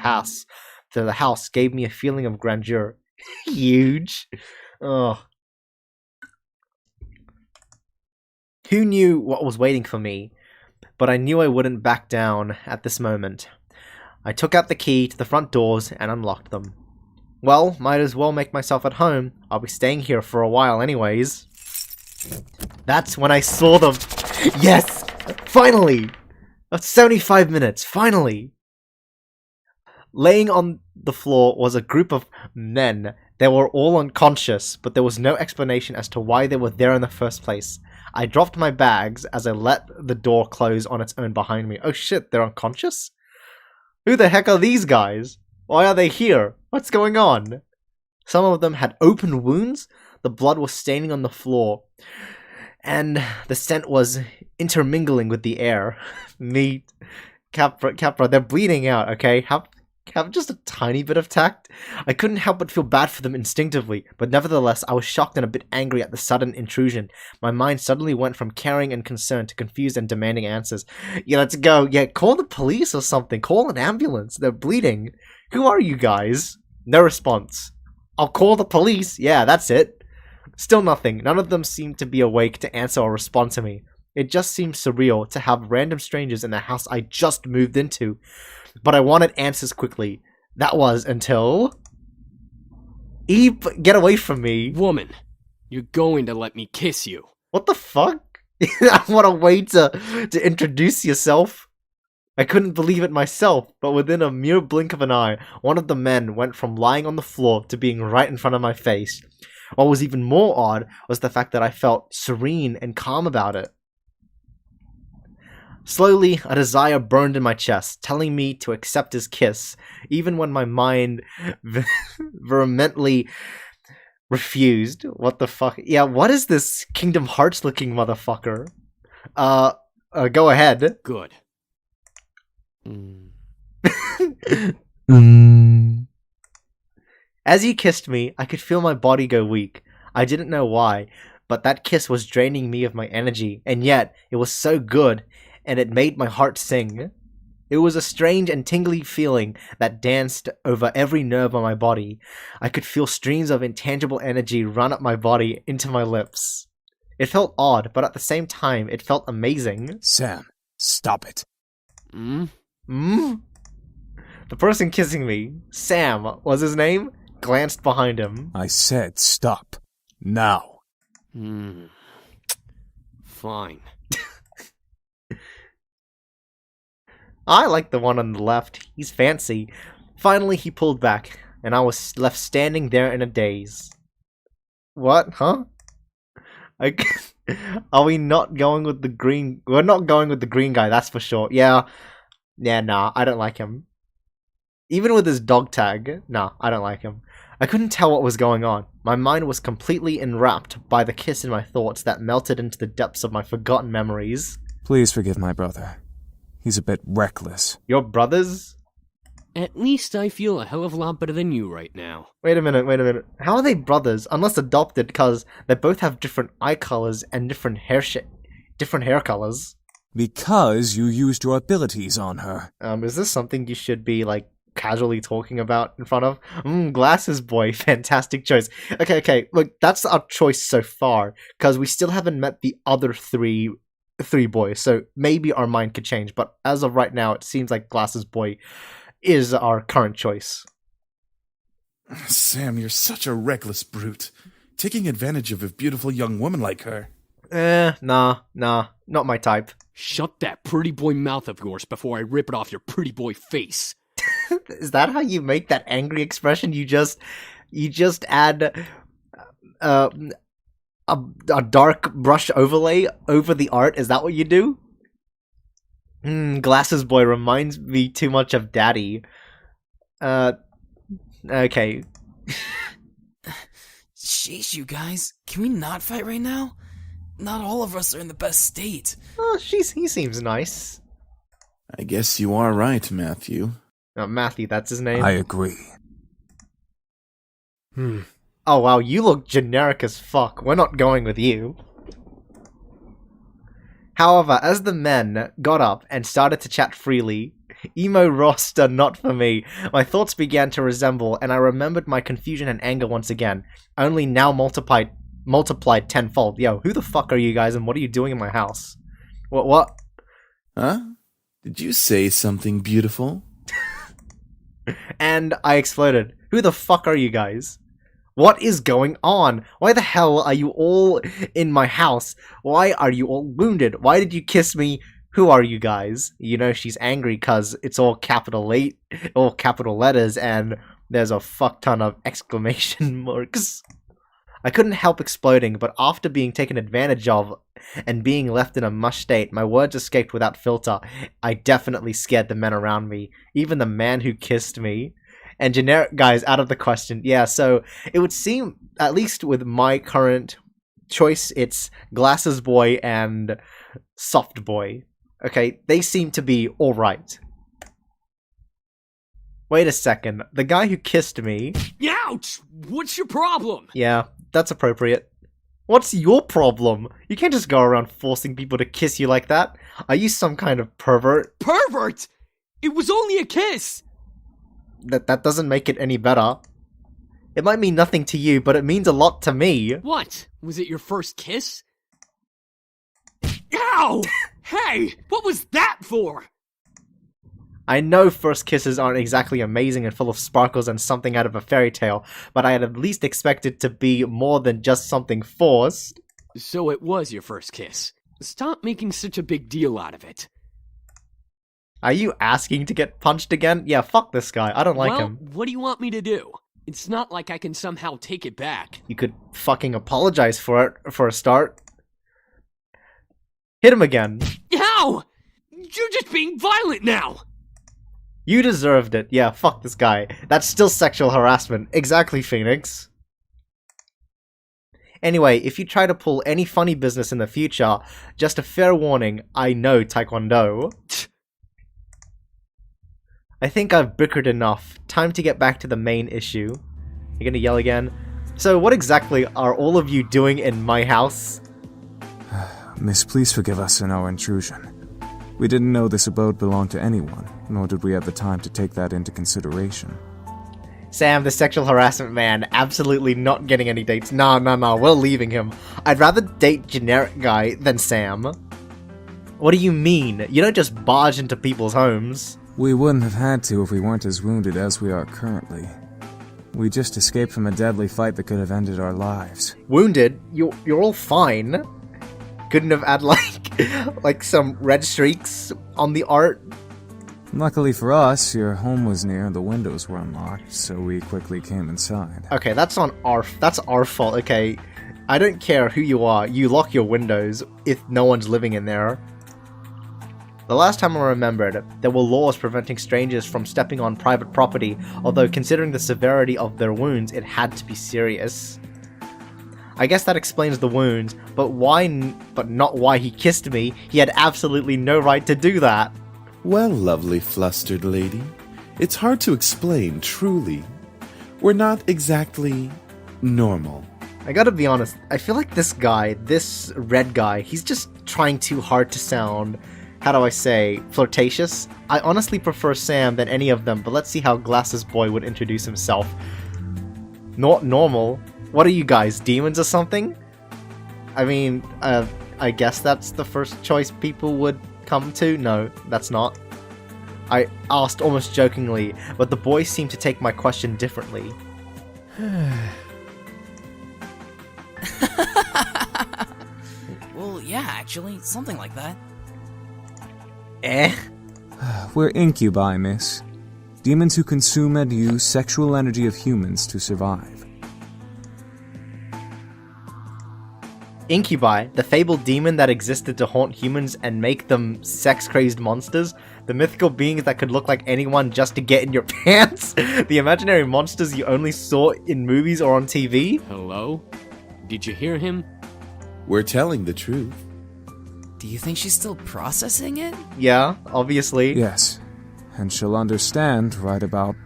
house gave me a feeling of grandeur. Huge. Ugh. Who knew what was waiting for me? But I knew I wouldn't back down at this moment. I took out the key to the front doors and unlocked them. Well, might as well make myself at home. I'll be staying here for a while anyways. That's when I saw them. Yes! Finally! That's 75 minutes, finally! Laying on the floor was a group of men. They were all unconscious, but there was no explanation as to why they were there in the first place. I dropped my bags as I let the door close on its own behind me. Oh shit, they're unconscious? Who the heck are these guys? Why are they here? What's going on? Some of them had open wounds. The blood was staining on the floor, and the scent was intermingling with the air. Me, Capra, they're bleeding out, okay? Have just a tiny bit of tact. I couldn't help but feel bad for them instinctively, but nevertheless I was shocked and a bit angry at the sudden intrusion. My mind suddenly went from caring and concern to confused and demanding answers. Yeah, let's go. Yeah, call the police or something. Call an ambulance. They're bleeding. Who are you guys? No response. I'll call the police. Yeah, that's it. Still nothing. None of them seemed to be awake to answer or respond to me. It just seemed surreal to have random strangers in the house I just moved into. But I wanted answers quickly. That was until... Eve, get away from me. Woman, you're going to let me kiss you. What the fuck? What a way to introduce yourself. I couldn't believe it myself, but within a mere blink of an eye, one of the men went from lying on the floor to being right in front of my face. What was even more odd was the fact that I felt serene and calm about it. Slowly, a desire burned in my chest, telling me to accept his kiss, even when my mind vehemently refused. What the fuck? Yeah, what is this Kingdom Hearts looking motherfucker? Go ahead. Good. As he kissed me, I could feel my body go weak. I didn't know why, but that kiss was draining me of my energy, and yet it was so good, and it made my heart sing. It was a strange and tingly feeling that danced over every nerve on my body. I could feel streams of intangible energy run up my body into my lips. It felt odd, but at the same time, it felt amazing. Sam, stop it. The person kissing me, Sam was his name, glanced behind him. I said stop. Now. Fine. I like the one on the left. He's fancy. Finally, he pulled back, and I was left standing there in a daze. What? Huh? Are we not going with the green? We're not going with the green guy, that's for sure. Yeah, nah, I don't like him. Even with his dog tag, nah, I don't like him. I couldn't tell what was going on. My mind was completely enwrapped by the kiss in my thoughts that melted into the depths of my forgotten memories. Please forgive my brother. He's a bit reckless. Your brothers? At least I feel a hell of a lot better than you right now. Wait a minute. How are they brothers? Unless adopted, because they both have different eye colors and different hair colors. Because you used your abilities on her. Is this something you should be, like, casually talking about in front of? Glasses boy, fantastic choice. Okay, look, that's our choice so far, because we still haven't met the other three boys, so maybe our mind could change, but as of right now, it seems like Glasses boy is our current choice. Sam, you're such a reckless brute. Taking advantage of a beautiful young woman like her. Nah, not my type. Shut that pretty boy mouth of yours before I rip it off your pretty boy face. Is that how you make that angry expression? You just add a dark brush overlay over the art? Is that what you do? Glasses boy reminds me too much of Daddy. Okay. Sheesh, you guys. Can we not fight right now? Not all of us are in the best state. Oh, he seems nice. I guess you are right, Matthew. Matthew, that's his name? I agree. Oh wow, you look generic as fuck. We're not going with you. However, as the men got up and started to chat freely, emo roster not for me, my thoughts began to resemble, and I remembered my confusion and anger once again, only now multiplied tenfold. Yo, who the fuck are you guys, and what are you doing in my house? What? Huh? Did you say something beautiful? And I exploded. Who the fuck are you guys? What is going on? Why the hell are you all in my house? Why are you all wounded? Why did you kiss me? Who are you guys? You know she's angry cause it's all capital letters, and there's a fuck ton of exclamation marks. I couldn't help exploding, but after being taken advantage of and being left in a mush state, my words escaped without filter. I definitely scared the men around me, even the man who kissed me. And generic guys out of the question. Yeah, so it would seem, at least with my current choice, it's Glasses Boy and Soft Boy. Okay, they seem to be alright. Wait a second, the guy who kissed me... Ouch! What's your problem? Yeah, that's appropriate. What's your problem? You can't just go around forcing people to kiss you like that. Are you some kind of pervert? Pervert? It was only a kiss! That doesn't make it any better. It might mean nothing to you, but it means a lot to me. What? Was it your first kiss? Ow! Hey! What was that for? I know first kisses aren't exactly amazing and full of sparkles and something out of a fairy tale, but I had at least expected to be more than just something forced. So it was your first kiss. Stop making such a big deal out of it. Are you asking to get punched again? Yeah, fuck this guy. I don't like him. What do you want me to do? It's not like I can somehow take it back. You could fucking apologize for it, for a start. Hit him again. Ow! You're just being violent now! You deserved it. Yeah, fuck this guy. That's still sexual harassment. Exactly, Phoenix. Anyway, if you try to pull any funny business in the future, just a fair warning, I know Taekwondo. I think I've bickered enough. Time to get back to the main issue. You're gonna yell again? So what exactly are all of you doing in my house? Miss, please forgive us in our intrusion. We didn't know this abode belonged to anyone, nor did we have the time to take that into consideration. Sam, the sexual harassment man, absolutely not getting any dates. Nah, we're leaving him. I'd rather date generic guy than Sam. What do you mean? You don't just barge into people's homes. We wouldn't have had to if we weren't as wounded as we are currently. We just escaped from a deadly fight that could have ended our lives. Wounded? You're all fine. Couldn't have had like some red streaks on the art. Luckily for us, your home was near and the windows were unlocked, so we quickly came inside. Okay, that's our fault, okay? I don't care who you are, you lock your windows if no one's living in there. The last time I remembered, there were laws preventing strangers from stepping on private property, although considering the severity of their wounds, it had to be serious. I guess that explains the wounds, but not why he kissed me. He had absolutely no right to do that. Well, lovely flustered lady, it's hard to explain, truly. We're not exactly normal. I gotta be honest, I feel like this guy, this red guy, he's just trying too hard to sound, how do I say, flirtatious? I honestly prefer Sam than any of them, but let's see how Glasses Boy would introduce himself. Not normal? What are you guys, demons or something? I mean, I guess that's the first choice people would come to? No, that's not. I asked almost jokingly, but the boys seemed to take my question differently. Well, yeah, actually, something like that. We're incubi, miss. Demons who consume and use sexual energy of humans to survive. Incubi, the fabled demon that existed to haunt humans and make them sex-crazed monsters, the mythical beings that could look like anyone just to get in your pants, the imaginary monsters you only saw in movies or on TV. Hello? Did you hear him? We're telling the truth. Do you think she's still processing it? Yeah, obviously. Yes, and she'll understand right about...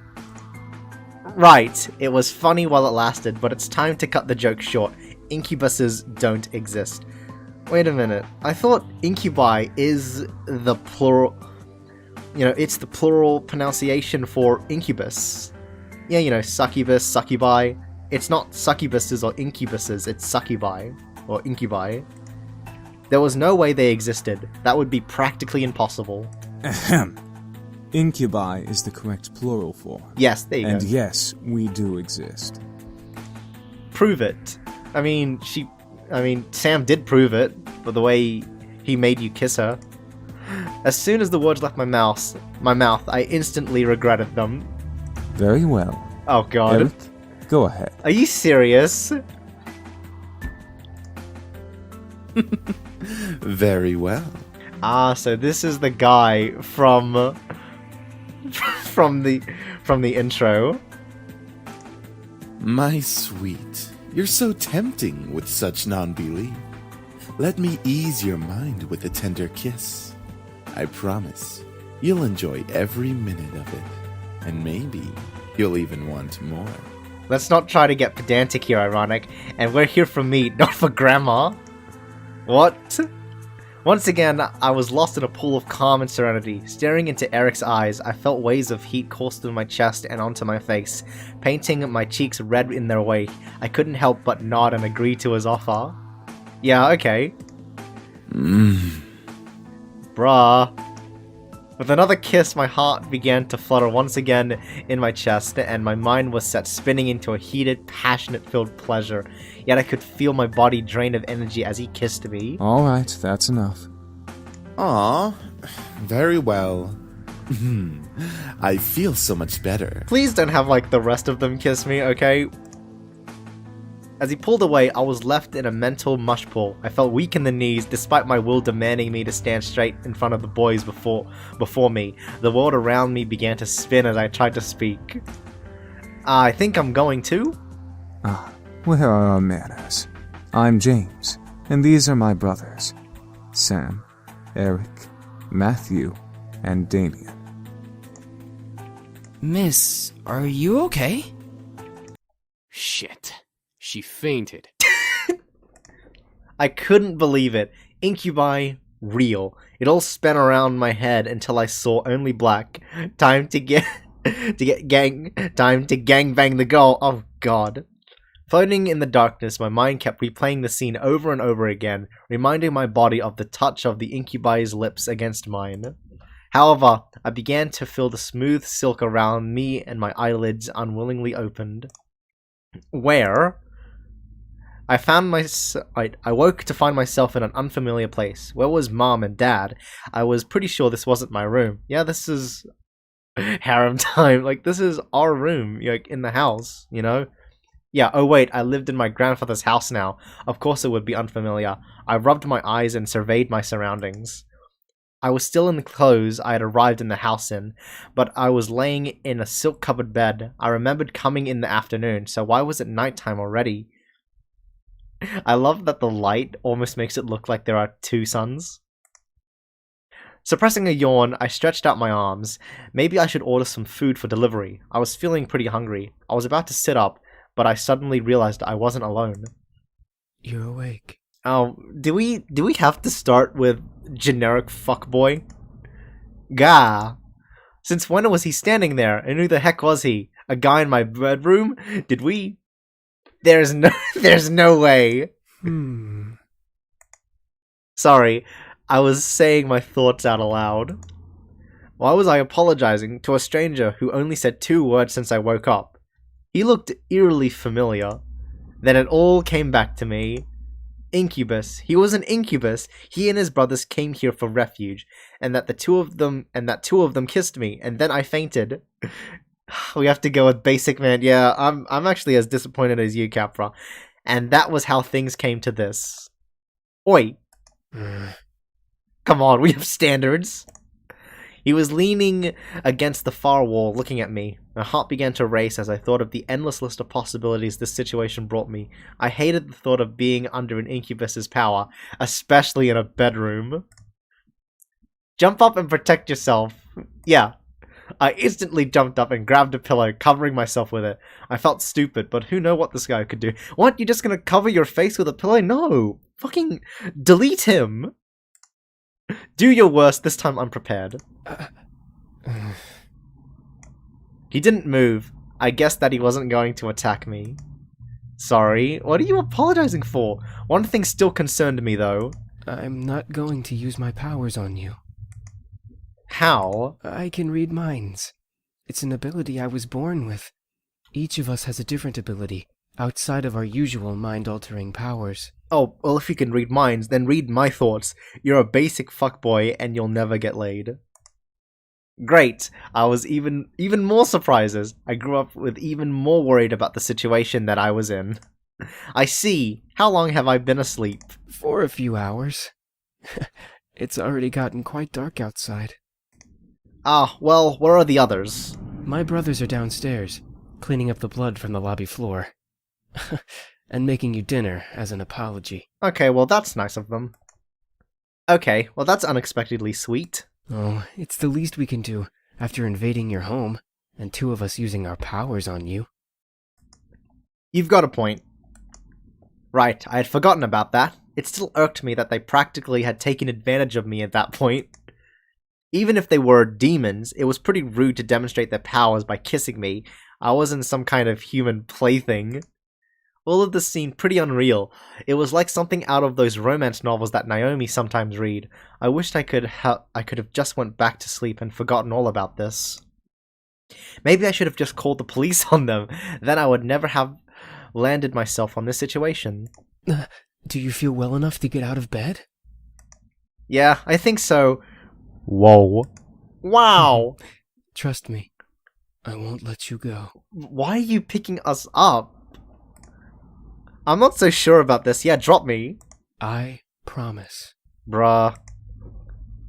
Right, it was funny while it lasted, but it's time to cut the joke short. Incubuses don't exist. Wait a minute, I thought incubi is the plural... You know, it's the plural pronunciation for incubus. Yeah, you know, succubus, succubi. It's not succubuses or incubuses, it's succubi. Or incubi. There was no way they existed. That would be practically impossible. Ahem. Incubi is the correct plural form. Yes, there you go. And yes, we do exist. Prove it. I mean, Sam did prove it, but the way he made you kiss her. As soon as the words left my mouth, I instantly regretted them. Very well. Oh god. Erik, go ahead. Are you serious? Very well. Ah, so this is the guy from the intro. My sweet, you're so tempting with such non-belief. Let me ease your mind with a tender kiss. I promise you'll enjoy every minute of it, and maybe you'll even want more. Let's not try to get pedantic here, ironic, and we're here for meat, not for grandma. What? Once again, I was lost in a pool of calm and serenity. Staring into Erik's eyes, I felt waves of heat course through my chest and onto my face, painting my cheeks red in their wake. I couldn't help but nod and agree to his offer. Yeah, okay. Bruh. With another kiss, my heart began to flutter once again in my chest, and my mind was set spinning into a heated, passionate-filled pleasure. Yet I could feel my body drain of energy as he kissed me. Alright, that's enough. Aw, very well. I feel so much better. Please don't have, like, the rest of them kiss me, okay? As he pulled away, I was left in a mental mush pool. I felt weak in the knees, despite my will demanding me to stand straight in front of the boys before me. The world around me began to spin as I tried to speak. I think I'm going to. Where are our manners? I'm James, and these are my brothers. Sam, Erik, Matthew, and Damien. Miss, are you okay? Shit. She fainted. I couldn't believe it. Incubi, real. It all spun around my head until I saw only black. Time to gang bang the girl. Oh god. Floating in the darkness, my mind kept replaying the scene over and over again, reminding my body of the touch of the incubi's lips against mine. However, I began to feel the smooth silk around me and my eyelids unwillingly opened. Where? I woke to find myself in an unfamiliar place. Where was Mom and Dad? I was pretty sure this wasn't my room. Yeah, this is harem time. Like, this is our room, like, in the house, you know? Yeah, oh wait, I lived in my grandfather's house now. Of course it would be unfamiliar. I rubbed my eyes and surveyed my surroundings. I was still in the clothes I had arrived in the house in, but I was laying in a silk-covered bed. I remembered coming in the afternoon, so why was it nighttime already? I love that the light almost makes it look like there are two suns. Suppressing a yawn, I stretched out my arms. Maybe I should order some food for delivery. I was feeling pretty hungry. I was about to sit up, but I suddenly realized I wasn't alone. You're awake. Oh, do we have to start with generic fuckboy? Gah. Since when was he standing there? And who the heck was he? A guy in my bedroom? Did we? There's no way. Sorry, I was saying my thoughts out aloud. Why was I apologizing to a stranger who only said 2 words since I woke up? He looked eerily familiar. Then it all came back to me. Incubus. He was an incubus. He and his brothers came here for refuge, and that two of them kissed me, and then I fainted. We have to go with basic man. Yeah, I'm actually as disappointed as you, Capra. And that was how things came to this. Oi. Come on, we have standards. He was leaning against the far wall, looking at me. My heart began to race as I thought of the endless list of possibilities this situation brought me. I hated the thought of being under an incubus's power, especially in a bedroom. Jump up and protect yourself. Yeah. I instantly jumped up and grabbed a pillow, covering myself with it. I felt stupid, but who knows what this guy could do. What? You're just gonna cover your face with a pillow? No! Fucking delete him! Do your worst, this time I'm prepared. He didn't move. I guessed that he wasn't going to attack me. Sorry, what are you apologizing for? One thing still concerned me, though. I'm not going to use my powers on you. How? I can read minds. It's an ability I was born with. Each of us has a different ability, outside of our usual mind-altering powers. Oh, well, if you can read minds, then read my thoughts. You're a basic fuckboy, and you'll never get laid. Great! I was even more surprises. I grew up with even more worried about the situation that I was in. I see. How long have I been asleep? For a few hours. It's already gotten quite dark outside. Ah, well, where are the others? My brothers are downstairs, cleaning up the blood from the lobby floor. And making you dinner as an apology. Okay, well that's nice of them. Okay, well that's unexpectedly sweet. Oh, it's the least we can do after invading your home, and 2 of us using our powers on you. You've got a point. Right, I had forgotten about that. It still irked me that they practically had taken advantage of me at that point. Even if they were demons, it was pretty rude to demonstrate their powers by kissing me. I wasn't some kind of human plaything. All of this seemed pretty unreal. It was like something out of those romance novels that Naomi sometimes read. I wished I could have just went back to sleep and forgotten all about this. Maybe I should have just called the police on them. Then I would never have landed myself on this situation. Do you feel well enough to get out of bed? Yeah, I think so. Whoa. Wow! Trust me, I won't let you go. Why are you picking us up? I'm not so sure about this. Yeah, drop me. I promise. Bruh.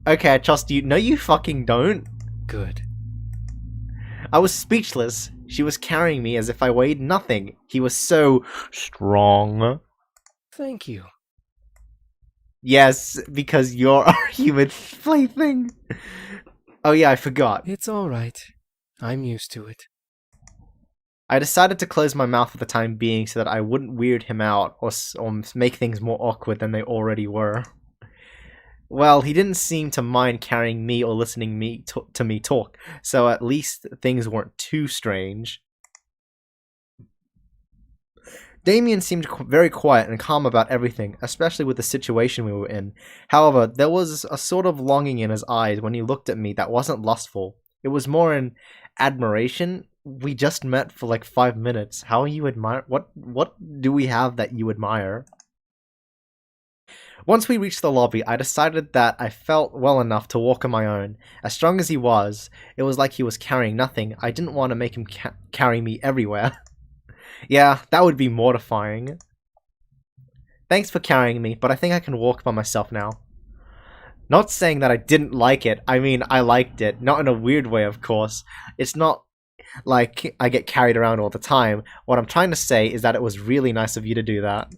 Okay, I trust you. No, you fucking don't. Good. I was speechless. She was carrying me as if I weighed nothing. He was so strong. Thank you. Yes, because you're our human plaything. Oh yeah, I forgot. It's alright. I'm used to it. I decided to close my mouth for the time being so that I wouldn't weird him out or make things more awkward than they already were. Well, he didn't seem to mind carrying me or listening to me talk, so at least things weren't too strange. Damien seemed very quiet and calm about everything, especially with the situation we were in. However, there was a sort of longing in his eyes when he looked at me that wasn't lustful. It was more in admiration. We just met for like 5 minutes. How are you admire? What do we have that you admire? Once we reached the lobby, I decided that I felt well enough to walk on my own. As strong as he was, it was like he was carrying nothing. I didn't want to make him carry me everywhere. Yeah, that would be mortifying. Thanks for carrying me, but I think I can walk by myself now. Not saying that I didn't like it. I mean, I liked it. Not in a weird way, of course. It's not like I get carried around all the time. What I'm trying to say is that it was really nice of you to do that.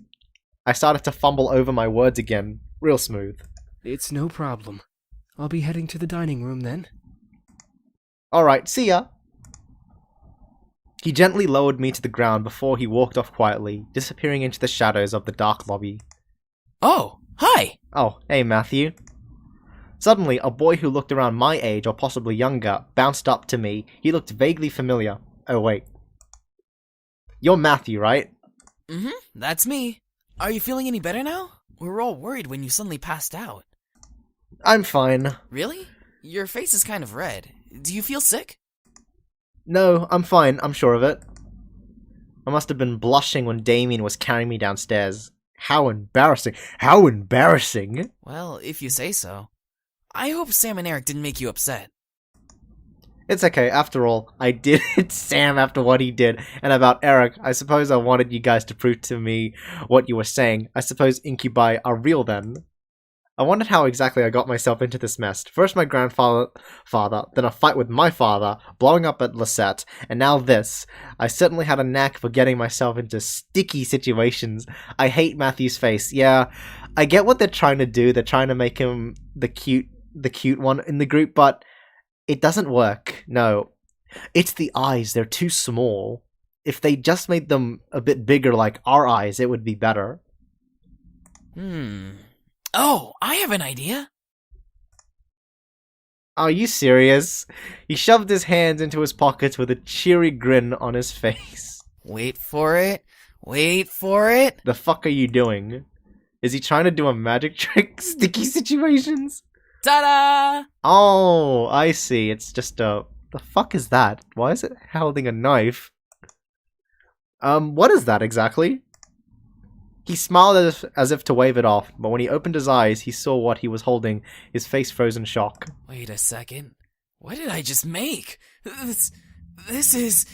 I started to fumble over my words again, real smooth. It's no problem. I'll be heading to the dining room then. Alright, see ya! He gently lowered me to the ground before he walked off quietly, disappearing into the shadows of the dark lobby. Oh, hi! Oh, hey Matthew. Suddenly, a boy who looked around my age or possibly younger bounced up to me. He looked vaguely familiar. Oh wait. You're Matthew, right? Mm-hmm, that's me. Are you feeling any better now? We were all worried when you suddenly passed out. I'm fine. Really? Your face is kind of red. Do you feel sick? No, I'm fine, I'm sure of it. I must have been blushing when Damien was carrying me downstairs. How embarrassing. How embarrassing! Well, if you say so. I hope Sam and Erik didn't make you upset. It's okay, after all, I did hit Sam after what he did, and about Erik, I suppose I wanted you guys to prove to me what you were saying. I suppose incubi are real then. I wondered how exactly I got myself into this mess. First my grandfather, then a fight with my father, blowing up at Lisette, and now this. I certainly had a knack for getting myself into sticky situations. I hate Matthew's face. Yeah, I get what they're trying to do. They're trying to make him the cute one in the group, but it doesn't work. No. It's the eyes. They're too small. If they just made them a bit bigger like our eyes, it would be better. Oh, I have an idea. Are you serious? He shoved his hands into his pockets with a cheery grin on his face. Wait for it. Wait for it. The fuck are you doing? Is he trying to do a magic trick? Sticky situations? Ta-da! Oh, I see. It's just a... The fuck is that? Why is it holding a knife? What is that exactly? He smiled as if to wave it off, but when he opened his eyes, he saw what he was holding, his face froze in shock. Wait a second. What did I just make? This is...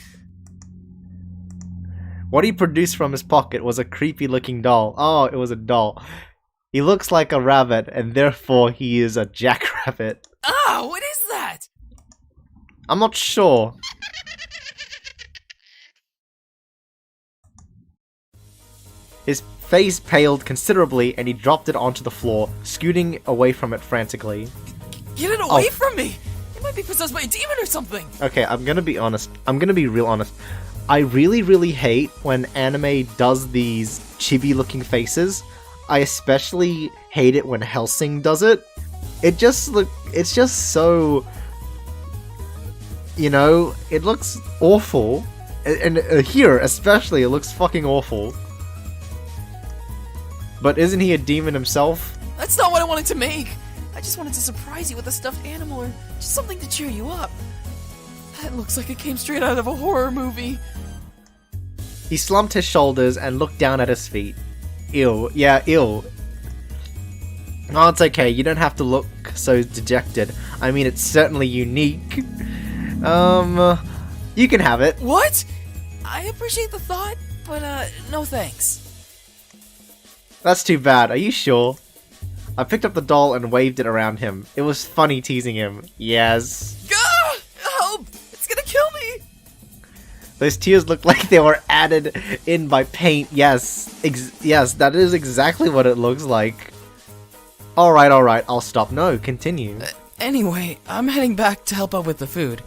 What he produced from his pocket was a creepy-looking doll. Oh, it was a doll. He looks like a rabbit, and therefore he is a jackrabbit. Ah, what is that? I'm not sure. His face paled considerably, and he dropped it onto the floor, scooting away from it frantically. Get it away from me! It might be possessed by a demon or something! Okay, I'm gonna be honest. I'm gonna be real honest. I really, really hate when anime does these chibi-looking faces. I especially hate it when Hellsing does it. It's just so... You know, it looks awful. And here, especially, it looks fucking awful. But isn't he a demon himself? That's not what I wanted to make! I just wanted to surprise you with a stuffed animal or just something to cheer you up. That looks like it came straight out of a horror movie. He slumped his shoulders and looked down at his feet. Ew. Yeah, ew. Oh, it's okay. You don't have to look so dejected. I mean, it's certainly unique. You can have it. What? I appreciate the thought, but, no thanks. That's too bad. Are you sure? I picked up the doll and waved it around him. It was funny teasing him. Yes. Ah! Help! It's gonna kill me! Those tears looked like they were added in by paint. Yes. Yes, that is exactly what it looks like. Alright, I'll stop. No, continue. Anyway, I'm heading back to help out with the food.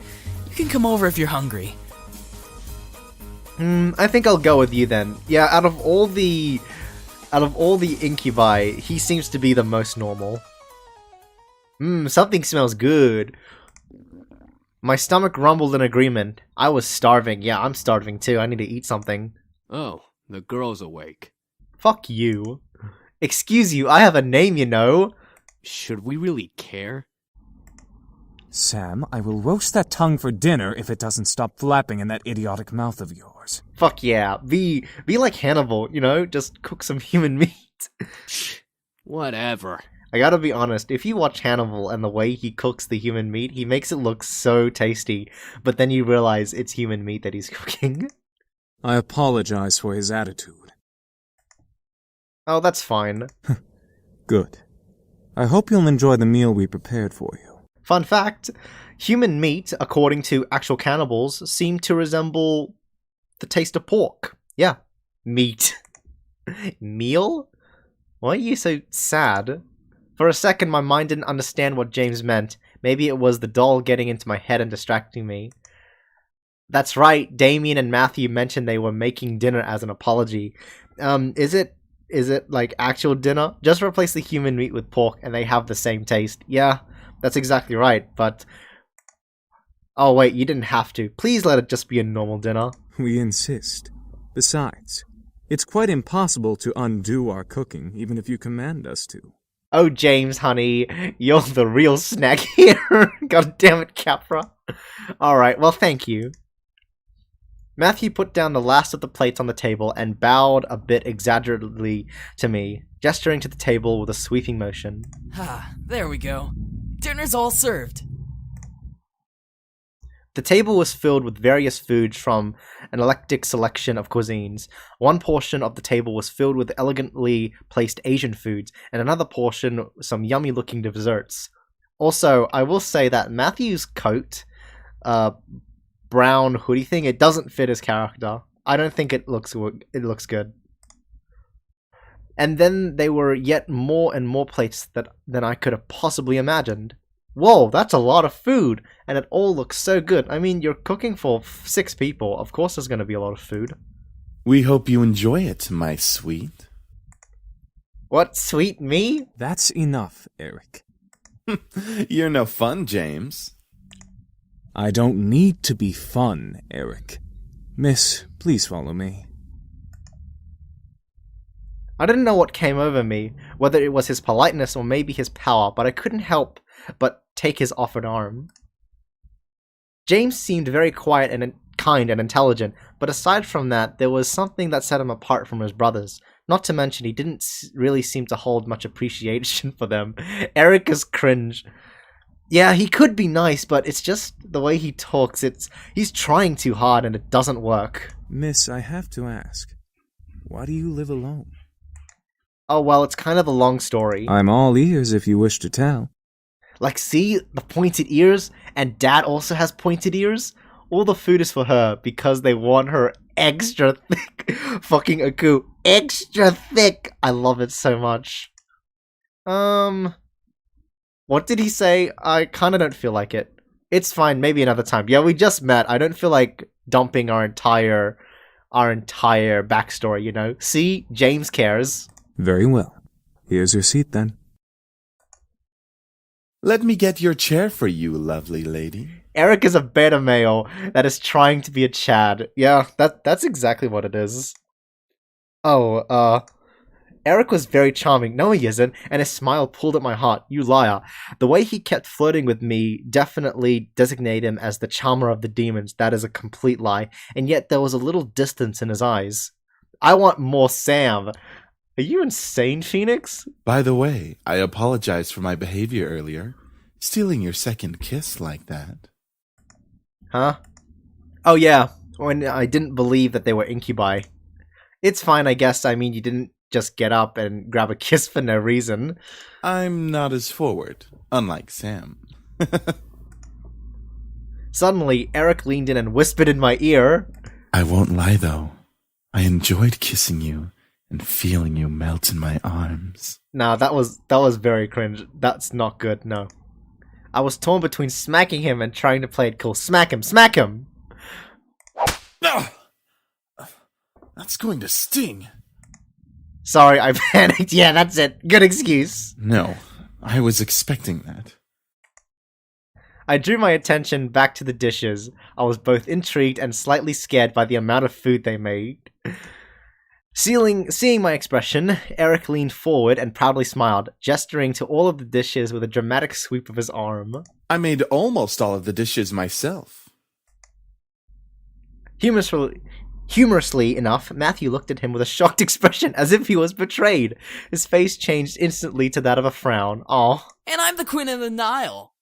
You can come over if you're hungry. I think I'll go with you then. Yeah, out of all the incubi, he seems to be the most normal. Something smells good. My stomach rumbled in agreement. I was starving. Yeah, I'm starving too. I need to eat something. Oh, the girl's awake. Fuck you. Excuse you, I have a name, you know. Should we really care? Sam, I will roast that tongue for dinner if it doesn't stop flapping in that idiotic mouth of yours. Fuck yeah. Be like Hannibal, you know? Just cook some human meat. Whatever. I gotta be honest, if you watch Hannibal and the way he cooks the human meat, he makes it look so tasty, but then you realize it's human meat that he's cooking. I apologize for his attitude. Oh, that's fine. Good. I hope you'll enjoy the meal we prepared for you. Fun fact, human meat, according to actual cannibals, seem to resemble the taste of pork. Yeah, meat. Meal? Why are you so sad? For a second, my mind didn't understand what James meant. Maybe it was the doll getting into my head and distracting me. That's right, Damien and Matthew mentioned they were making dinner as an apology. Is it like actual dinner? Just replace the human meat with pork and they have the same taste. Yeah, that's exactly right, but... Oh wait, you didn't have to. Please let it just be a normal dinner. We insist. Besides, it's quite impossible to undo our cooking, even if you command us to. Oh, James, honey, you're the real snack here. God damn it, Capra. Alright, well, thank you. Matthew put down the last of the plates on the table and bowed a bit exaggeratedly to me, gesturing to the table with a sweeping motion. Ah, there we go. Dinner's all served. The table was filled with various foods from an eclectic selection of cuisines. One portion of the table was filled with elegantly placed Asian foods, and another portion some yummy-looking desserts. Also, I will say that Matthew's coat, brown hoodie thing, it doesn't fit his character. I don't think it looks good. And then there were yet more and more plates than I could have possibly imagined. Whoa, that's a lot of food, and it all looks so good. I mean, you're cooking for 6 people. Of course there's going to be a lot of food. We hope you enjoy it, my sweet. What, sweet me? That's enough, Erik. You're no fun, James. I don't need to be fun, Erik. Miss, please follow me. I didn't know what came over me, whether it was his politeness or maybe his power, but I couldn't help but take his offered arm. James seemed very quiet and kind and intelligent, but aside from that, there was something that set him apart from his brothers. Not to mention, he didn't really seem to hold much appreciation for them. Erik is cringe. Yeah, he could be nice, but it's just the way he talks. He's trying too hard and it doesn't work. Miss, I have to ask, why do you live alone? Oh, well, it's kind of a long story. I'm all ears if you wish to tell. Like, see? The pointed ears? And Dad also has pointed ears? All the food is for her because they want her extra thick. Fucking Aku. Extra thick! I love it so much. What did he say? I kinda don't feel like it. It's fine, maybe another time. Yeah, we just met. I don't feel like dumping our entire backstory, you know? See? James cares. Very well. Here's your seat, then. Let me get your chair for you, lovely lady. Erik is a beta male that is trying to be a Chad. Yeah, that's exactly what it is. Oh, Erik was very charming. No, he isn't, and his smile pulled at my heart. You liar. The way he kept flirting with me definitely designated him as the charmer of the demons. That is a complete lie, and yet there was a little distance in his eyes. I want more Sam. Are you insane, Phoenix? By the way, I apologize for my behavior earlier. Stealing your second kiss like that. Huh? Oh yeah, when I didn't believe that they were incubi. It's fine, I guess. I mean, you didn't just get up and grab a kiss for no reason. I'm not as forward, unlike Sam. Suddenly, Erik leaned in and whispered in my ear. I won't lie, though. I enjoyed kissing you and feeling you melt in my arms. Nah, that was very cringe. That's not good, no. I was torn between smacking him and trying to play it cool. Smack him! Smack him! That's going to sting. Sorry, I panicked. Yeah, that's it. Good excuse. No, I was expecting that. I drew my attention back to the dishes. I was both intrigued and slightly scared by the amount of food they made. Seeing my expression, Erik leaned forward and proudly smiled, gesturing to all of the dishes with a dramatic sweep of his arm. I made almost all of the dishes myself. Humorously enough, Matthew looked at him with a shocked expression as if he was betrayed. His face changed instantly to that of a frown. Aw. And I'm the Queen of the Nile.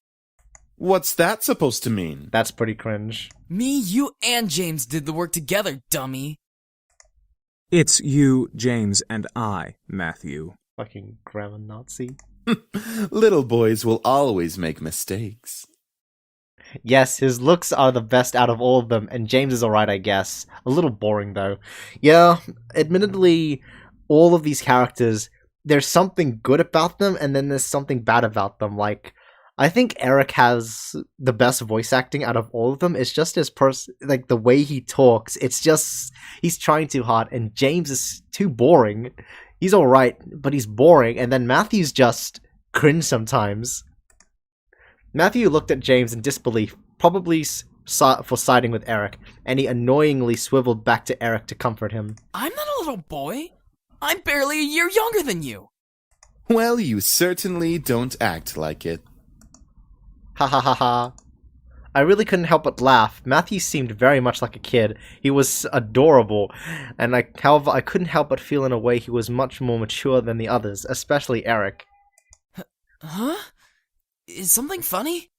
What's that supposed to mean? That's pretty cringe. Me, you, and James did the work together, dummy. It's you, James, and I, Matthew. Fucking grammar Nazi. Little boys will always make mistakes. Yes, his looks are the best out of all of them, and James is alright, I guess. A little boring, though. Yeah, admittedly, all of these characters, there's something good about them, and then there's something bad about them. Like, I think Erik has the best voice acting out of all of them. It's just his like, the way he talks. It's just, he's trying too hard, and James is too boring. He's alright, but he's boring, and then Matthew's just cringe sometimes. Matthew looked at James in disbelief, probably for siding with Erik, and he annoyingly swiveled back to Erik to comfort him. I'm not a little boy. I'm barely a year younger than you. Well, you certainly don't act like it. Ha ha ha ha. I really couldn't help but laugh. Matthew seemed very much like a kid. He was adorable, and however, I couldn't help but feel in a way he was much more mature than the others, especially Erik. Huh? Is something funny?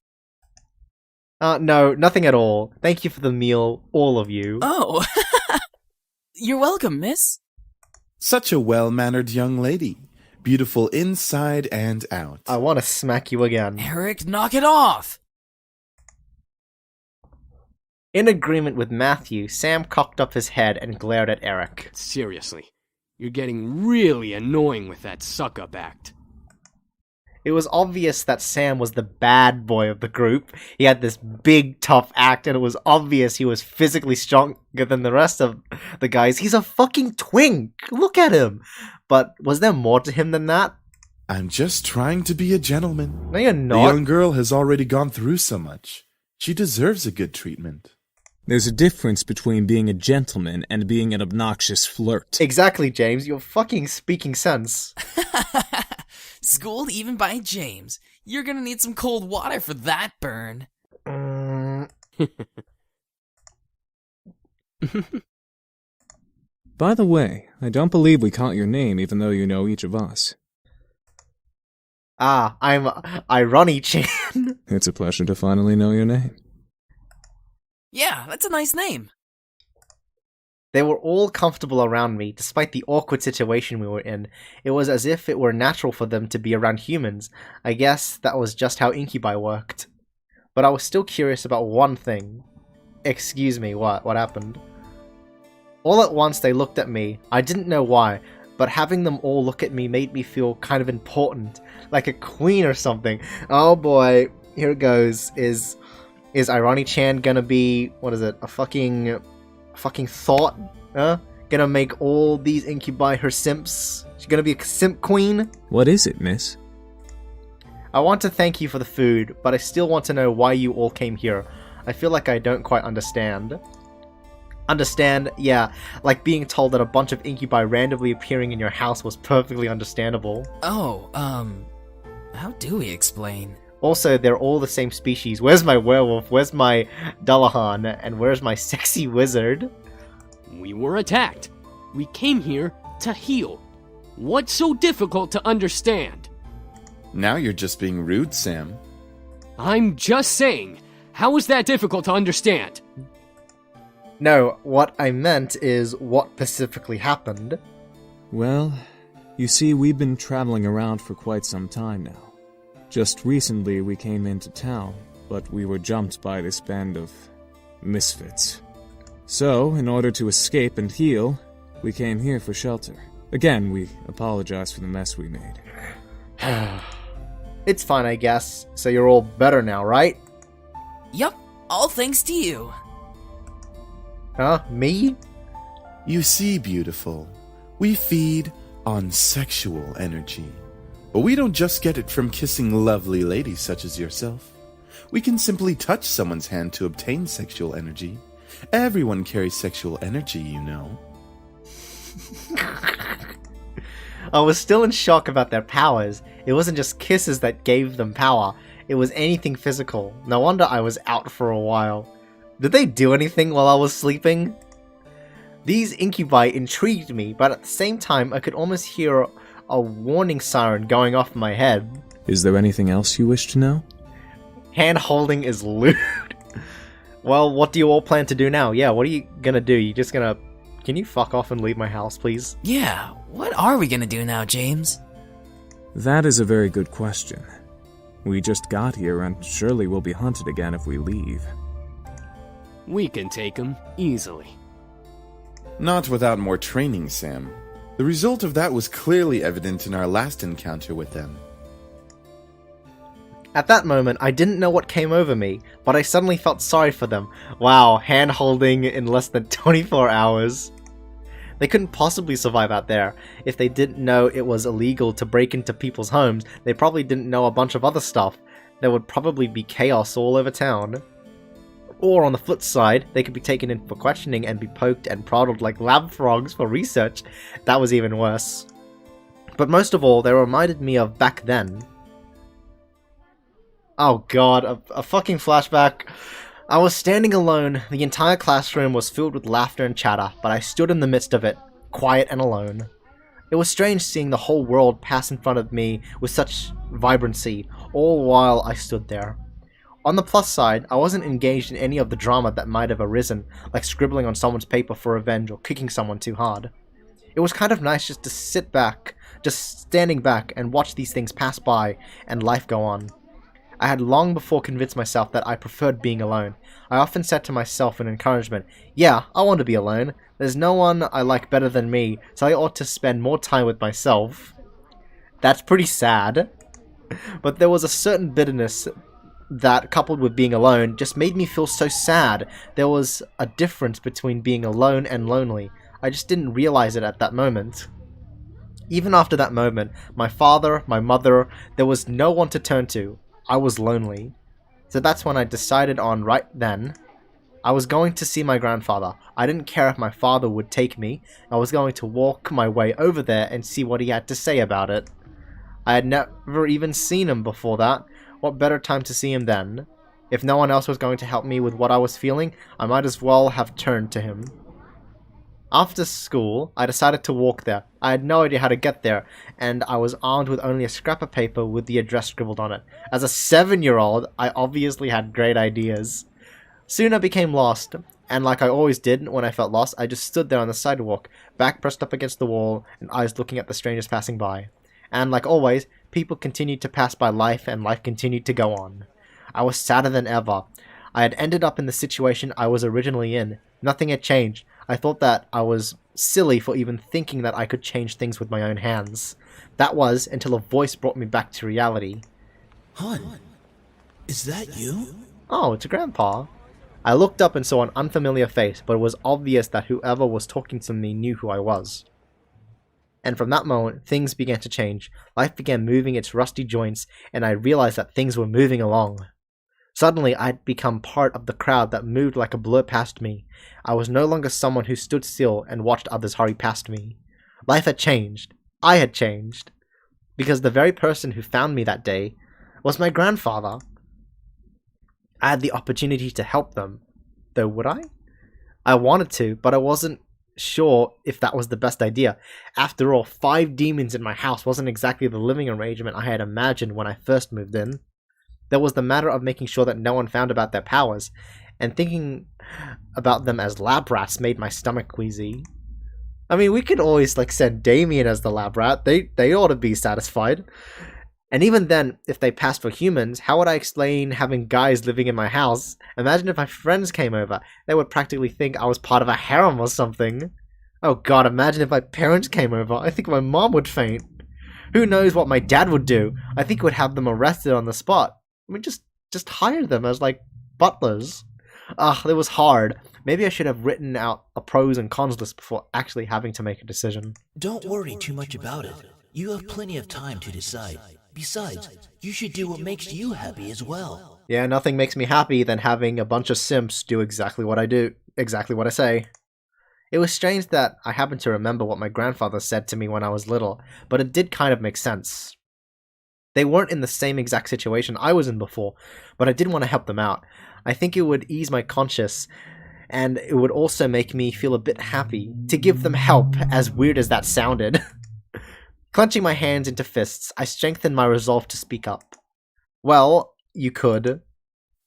No, nothing at all. Thank you for the meal, all of you. Oh. You're welcome, miss. Such a well-mannered young lady. Beautiful inside and out. I want to smack you again. Erik, knock it off! In agreement with Matthew, Sam cocked up his head and glared at Erik. Seriously, you're getting really annoying with that suck-up act. It was obvious that Sam was the bad boy of the group. He had this big, tough act, and it was obvious he was physically stronger than the rest of the guys. He's a fucking twink! Look at him! But was there more to him than that? I'm just trying to be a gentleman. No, you're not. The young girl has already gone through so much. She deserves a good treatment. There's a difference between being a gentleman and being an obnoxious flirt. Exactly, James. You're fucking speaking sense. Schooled even by James. You're gonna need some cold water for that burn. By the way, I don't believe we caught your name even though you know each of us. Ah, I'm Irony-chan. It's a pleasure to finally know your name. Yeah, that's a nice name. They were all comfortable around me, despite the awkward situation we were in. It was as if it were natural for them to be around humans. I guess that was just how incubi worked. But I was still curious about one thing. Excuse me, what happened? All at once they looked at me. I didn't know why, but having them all look at me made me feel kind of important, like a queen or something. Oh boy, here it goes. Is Irony-chan gonna be, what is it, a fucking thought? Gonna make all these incubi her simps? She's gonna be a simp queen? What is it, miss? I want to thank you for the food, but I still want to know why you all came here. I feel like I don't quite understand. Understand? Yeah, like being told that a bunch of incubi randomly appearing in your house was perfectly understandable. Oh, how do we explain? Also, they're all the same species. Where's my werewolf? Where's my Dullahan? And where's my sexy wizard? We were attacked. We came here to heal. What's so difficult to understand? Now you're just being rude, Sam. I'm just saying. How is that difficult to understand? No, what I meant is what specifically happened. Well, you see, we've been traveling around for quite some time now. Just recently we came into town, but we were jumped by this band of misfits. So, in order to escape and heal, we came here for shelter. Again, we apologize for the mess we made. It's fine, I guess. So you're all better now, right? Yup, all thanks to you. Huh? Me? You see, beautiful, we feed on sexual energy. But we don't just get it from kissing lovely ladies such as yourself. We can simply touch someone's hand to obtain sexual energy. Everyone carries sexual energy, you know. I was still in shock about their powers. It wasn't just kisses that gave them power. It was anything physical. No wonder I was out for a while. Did they do anything while I was sleeping? These incubi intrigued me, but at the same time I could almost hear a warning siren going off in my head. Is there anything else you wish to know? Hand-holding is lewd. Well, what do you all plan to do now? Yeah, what are you gonna do? You just gonna... Can you fuck off and leave my house, please? Yeah, what are we gonna do now, James? That is a very good question. We just got here and surely we'll be hunted again if we leave. We can take him easily. Not without more training, Sam. The result of that was clearly evident in our last encounter with them. At that moment, I didn't know what came over me, but I suddenly felt sorry for them. Wow, hand-holding in less than 24 hours. They couldn't possibly survive out there. If they didn't know it was illegal to break into people's homes, they probably didn't know a bunch of other stuff. There would probably be chaos all over town. Or on the flip side, they could be taken in for questioning and be poked and prodded like lab frogs for research. That was even worse. But most of all, they reminded me of back then. Oh god, a fucking flashback. I was standing alone. The entire classroom was filled with laughter and chatter, but I stood in the midst of it, quiet and alone. It was strange seeing the whole world pass in front of me with such vibrancy, all while I stood there. On the plus side, I wasn't engaged in any of the drama that might have arisen, like scribbling on someone's paper for revenge or kicking someone too hard. It was kind of nice just to sit back, just standing back and watch these things pass by and life go on. I had long before convinced myself that I preferred being alone. I often said to myself in encouragement, yeah, I want to be alone. There's no one I like better than me, so I ought to spend more time with myself. That's pretty sad. But there was a certain bitterness that, coupled with being alone, just made me feel so sad. There was a difference between being alone and lonely. I just didn't realize it at that moment. Even after that moment, my father, my mother, there was no one to turn to. I was lonely. So that's when I decided on right then. I was going to see my grandfather. I didn't care if my father would take me. I was going to walk my way over there and see what he had to say about it. I had never even seen him before that. What better time to see him then? If no one else was going to help me with what I was feeling, I might as well have turned to him. After school, I decided to walk there. I had no idea how to get there, and I was armed with only a scrap of paper with the address scribbled on it. As a 7-year-old, I obviously had great ideas. Soon I became lost, and like I always did when I felt lost, I just stood there on the sidewalk, back pressed up against the wall, and eyes looking at the strangers passing by. And like always, people continued to pass by life, and life continued to go on. I was sadder than ever. I had ended up in the situation I was originally in. Nothing had changed. I thought that I was silly for even thinking that I could change things with my own hands. That was until a voice brought me back to reality. Hun, is that you? Oh, it's Grandpa. I looked up and saw an unfamiliar face, but it was obvious that whoever was talking to me knew who I was. And from that moment, things began to change. Life began moving its rusty joints, and I realized that things were moving along. Suddenly, I'd become part of the crowd that moved like a blur past me. I was no longer someone who stood still and watched others hurry past me. Life had changed. I had changed. Because the very person who found me that day was my grandfather. I had the opportunity to help them. Though would I? I wanted to, but I wasn't sure if that was the best idea. After all, 5 demons in my house wasn't exactly the living arrangement I had imagined when I first moved in. There was the matter of making sure that no one found about their powers, and thinking about them as lab rats made my stomach queasy. I mean, we could always send Damien as the lab rat. They ought to be satisfied. And even then, if they passed for humans, how would I explain having guys living in my house? Imagine if my friends came over. They would practically think I was part of a harem or something. Oh god, imagine if my parents came over. I think my mom would faint. Who knows what my dad would do? I think he would have them arrested on the spot. I mean, just hire them as, butlers. It was hard. Maybe I should have written out a pros and cons list before actually having to make a decision. Don't worry too much about it. You have plenty of time to decide. Besides, you should do what makes you happy as well. Yeah, nothing makes me happy than having a bunch of simps do exactly what I do, exactly what I say. It was strange that I happened to remember what my grandfather said to me when I was little, but it did kind of make sense. They weren't in the same exact situation I was in before, but I did want to help them out. I think it would ease my conscience, and it would also make me feel a bit happy to give them help, as weird as that sounded. Clenching my hands into fists, I strengthened my resolve to speak up. Well, you could.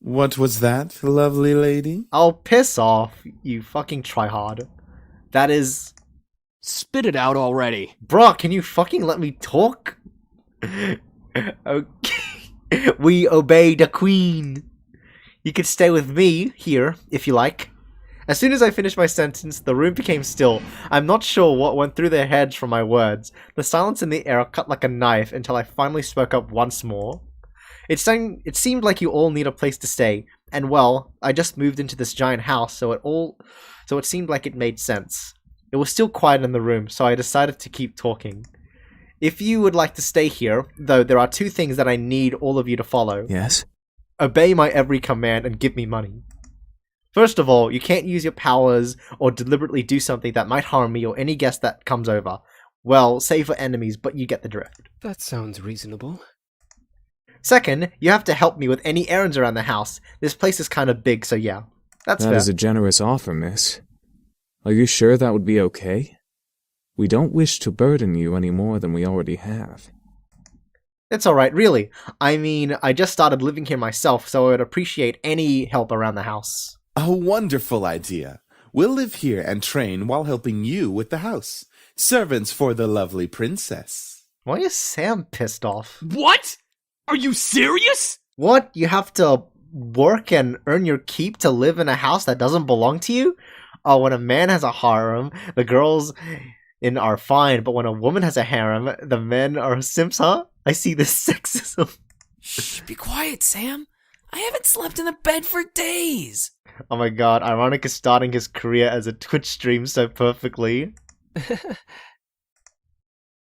What was that, lovely lady? Oh, piss off, you fucking tryhard. That is... Spit it out already. Bruh, can you fucking let me talk? Okay. We obey the queen. You can stay with me here, if you like. As soon as I finished my sentence, the room became still. I'm not sure what went through their heads from my words. The silence in the air cut like a knife until I finally spoke up once more. It seemed like you all need a place to stay, and well, I just moved into this giant house, so it seemed like it made sense. It was still quiet in the room, so I decided to keep talking. If you would like to stay here, though, there are two things that I need all of you to follow. Yes? Obey my every command and give me money. First of all, you can't use your powers or deliberately do something that might harm me or any guest that comes over. Well, save for enemies, but you get the drift. That sounds reasonable. Second, you have to help me with any errands around the house. This place is kind of big, so yeah. That's fair. That is a generous offer, miss. Are you sure that would be okay? We don't wish to burden you any more than we already have. It's alright, really. I mean, I just started living here myself, so I would appreciate any help around the house. A wonderful idea. We'll live here and train while helping you with the house. Servants for the lovely princess. Why is Sam pissed off? What? Are you serious? What? You have to work and earn your keep to live in a house that doesn't belong to you? Oh, when a man has a harem, the girls in are fine, but when a woman has a harem, the men are simps, huh? I see this sexism. Shh, be quiet, Sam. I haven't slept in a bed for days. Oh my god, Ironic is starting his career as a Twitch stream so perfectly.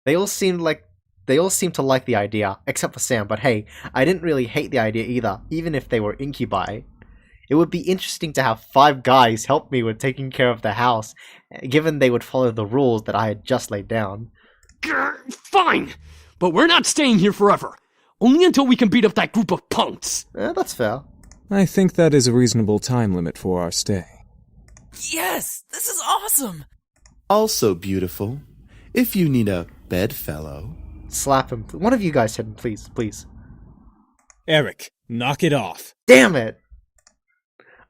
They all seem to like the idea, except for Sam, but hey, I didn't really hate the idea either, even if they were incubi. It would be interesting to have 5 guys help me with taking care of the house, given they would follow the rules that I had just laid down. Grr, fine, but we're not staying here forever. Only until we can beat up that group of punks. That's fair. I think that is a reasonable time limit for our stay. Yes, this is awesome. Also beautiful. If you need a bedfellow. Slap him. One of you guys hit him, please, please. Erik, knock it off. Damn it!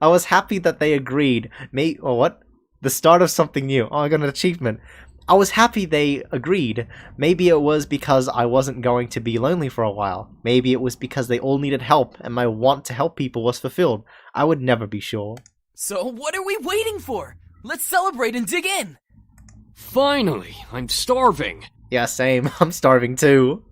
I was happy that they agreed. What? The start of something new. Oh, I got an achievement. I was happy they agreed. Maybe it was because I wasn't going to be lonely for a while. Maybe it was because they all needed help and my want to help people was fulfilled. I would never be sure. So what are we waiting for? Let's celebrate and dig in! Finally, I'm starving. Yeah, same. I'm starving too.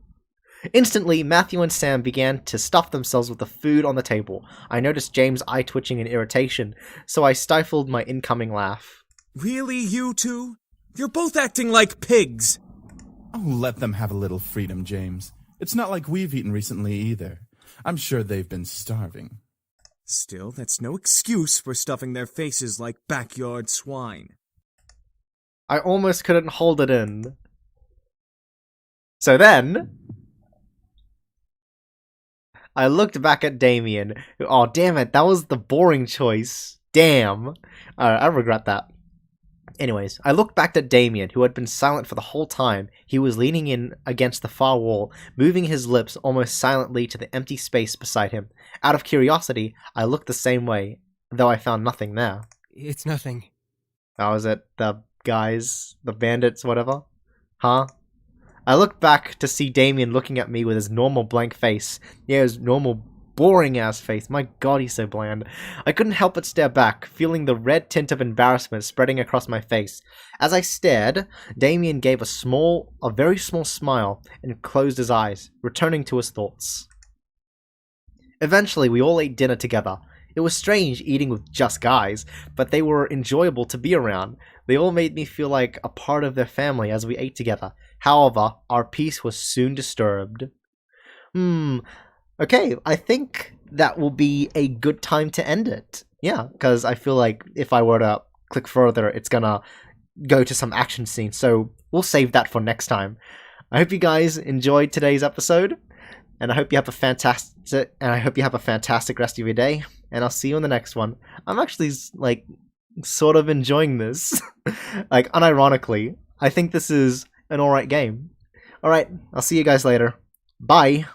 Instantly, Matthew and Sam began to stuff themselves with the food on the table. I noticed James' eye twitching in irritation, so I stifled my incoming laugh. Really, you two? You're both acting like pigs! Oh, let them have a little freedom, James. It's not like we've eaten recently either. I'm sure they've been starving. Still, that's no excuse for stuffing their faces like backyard swine. I almost couldn't hold it in. So then, I looked back at Damien. Oh, damn it, that was the boring choice. Damn. I regret that. Anyways, I looked back at Damien, who had been silent for the whole time. He was leaning in against the far wall, moving his lips almost silently to the empty space beside him. Out of curiosity, I looked the same way, though I found nothing there. It's nothing. Oh, was it the guys? The bandits, whatever? Huh? I looked back to see Damien looking at me with his normal blank face. Yeah, his normal boring-ass face. My god, he's so bland. I couldn't help but stare back, feeling the red tint of embarrassment spreading across my face. As I stared, Damien gave a very small smile and closed his eyes, returning to his thoughts. Eventually, we all ate dinner together. It was strange eating with just guys, but they were enjoyable to be around. They all made me feel like a part of their family as we ate together. However, our peace was soon disturbed. Okay, I think that will be a good time to end it. Yeah, because I feel like if I were to click further, it's gonna go to some action scene, so we'll save that for next time. I hope you guys enjoyed today's episode, and I hope you have a fantastic rest of your day, and I'll see you in the next one. I'm actually, like, sort of enjoying this. Like, unironically. I think this is an alright game. Alright, I'll see you guys later. Bye!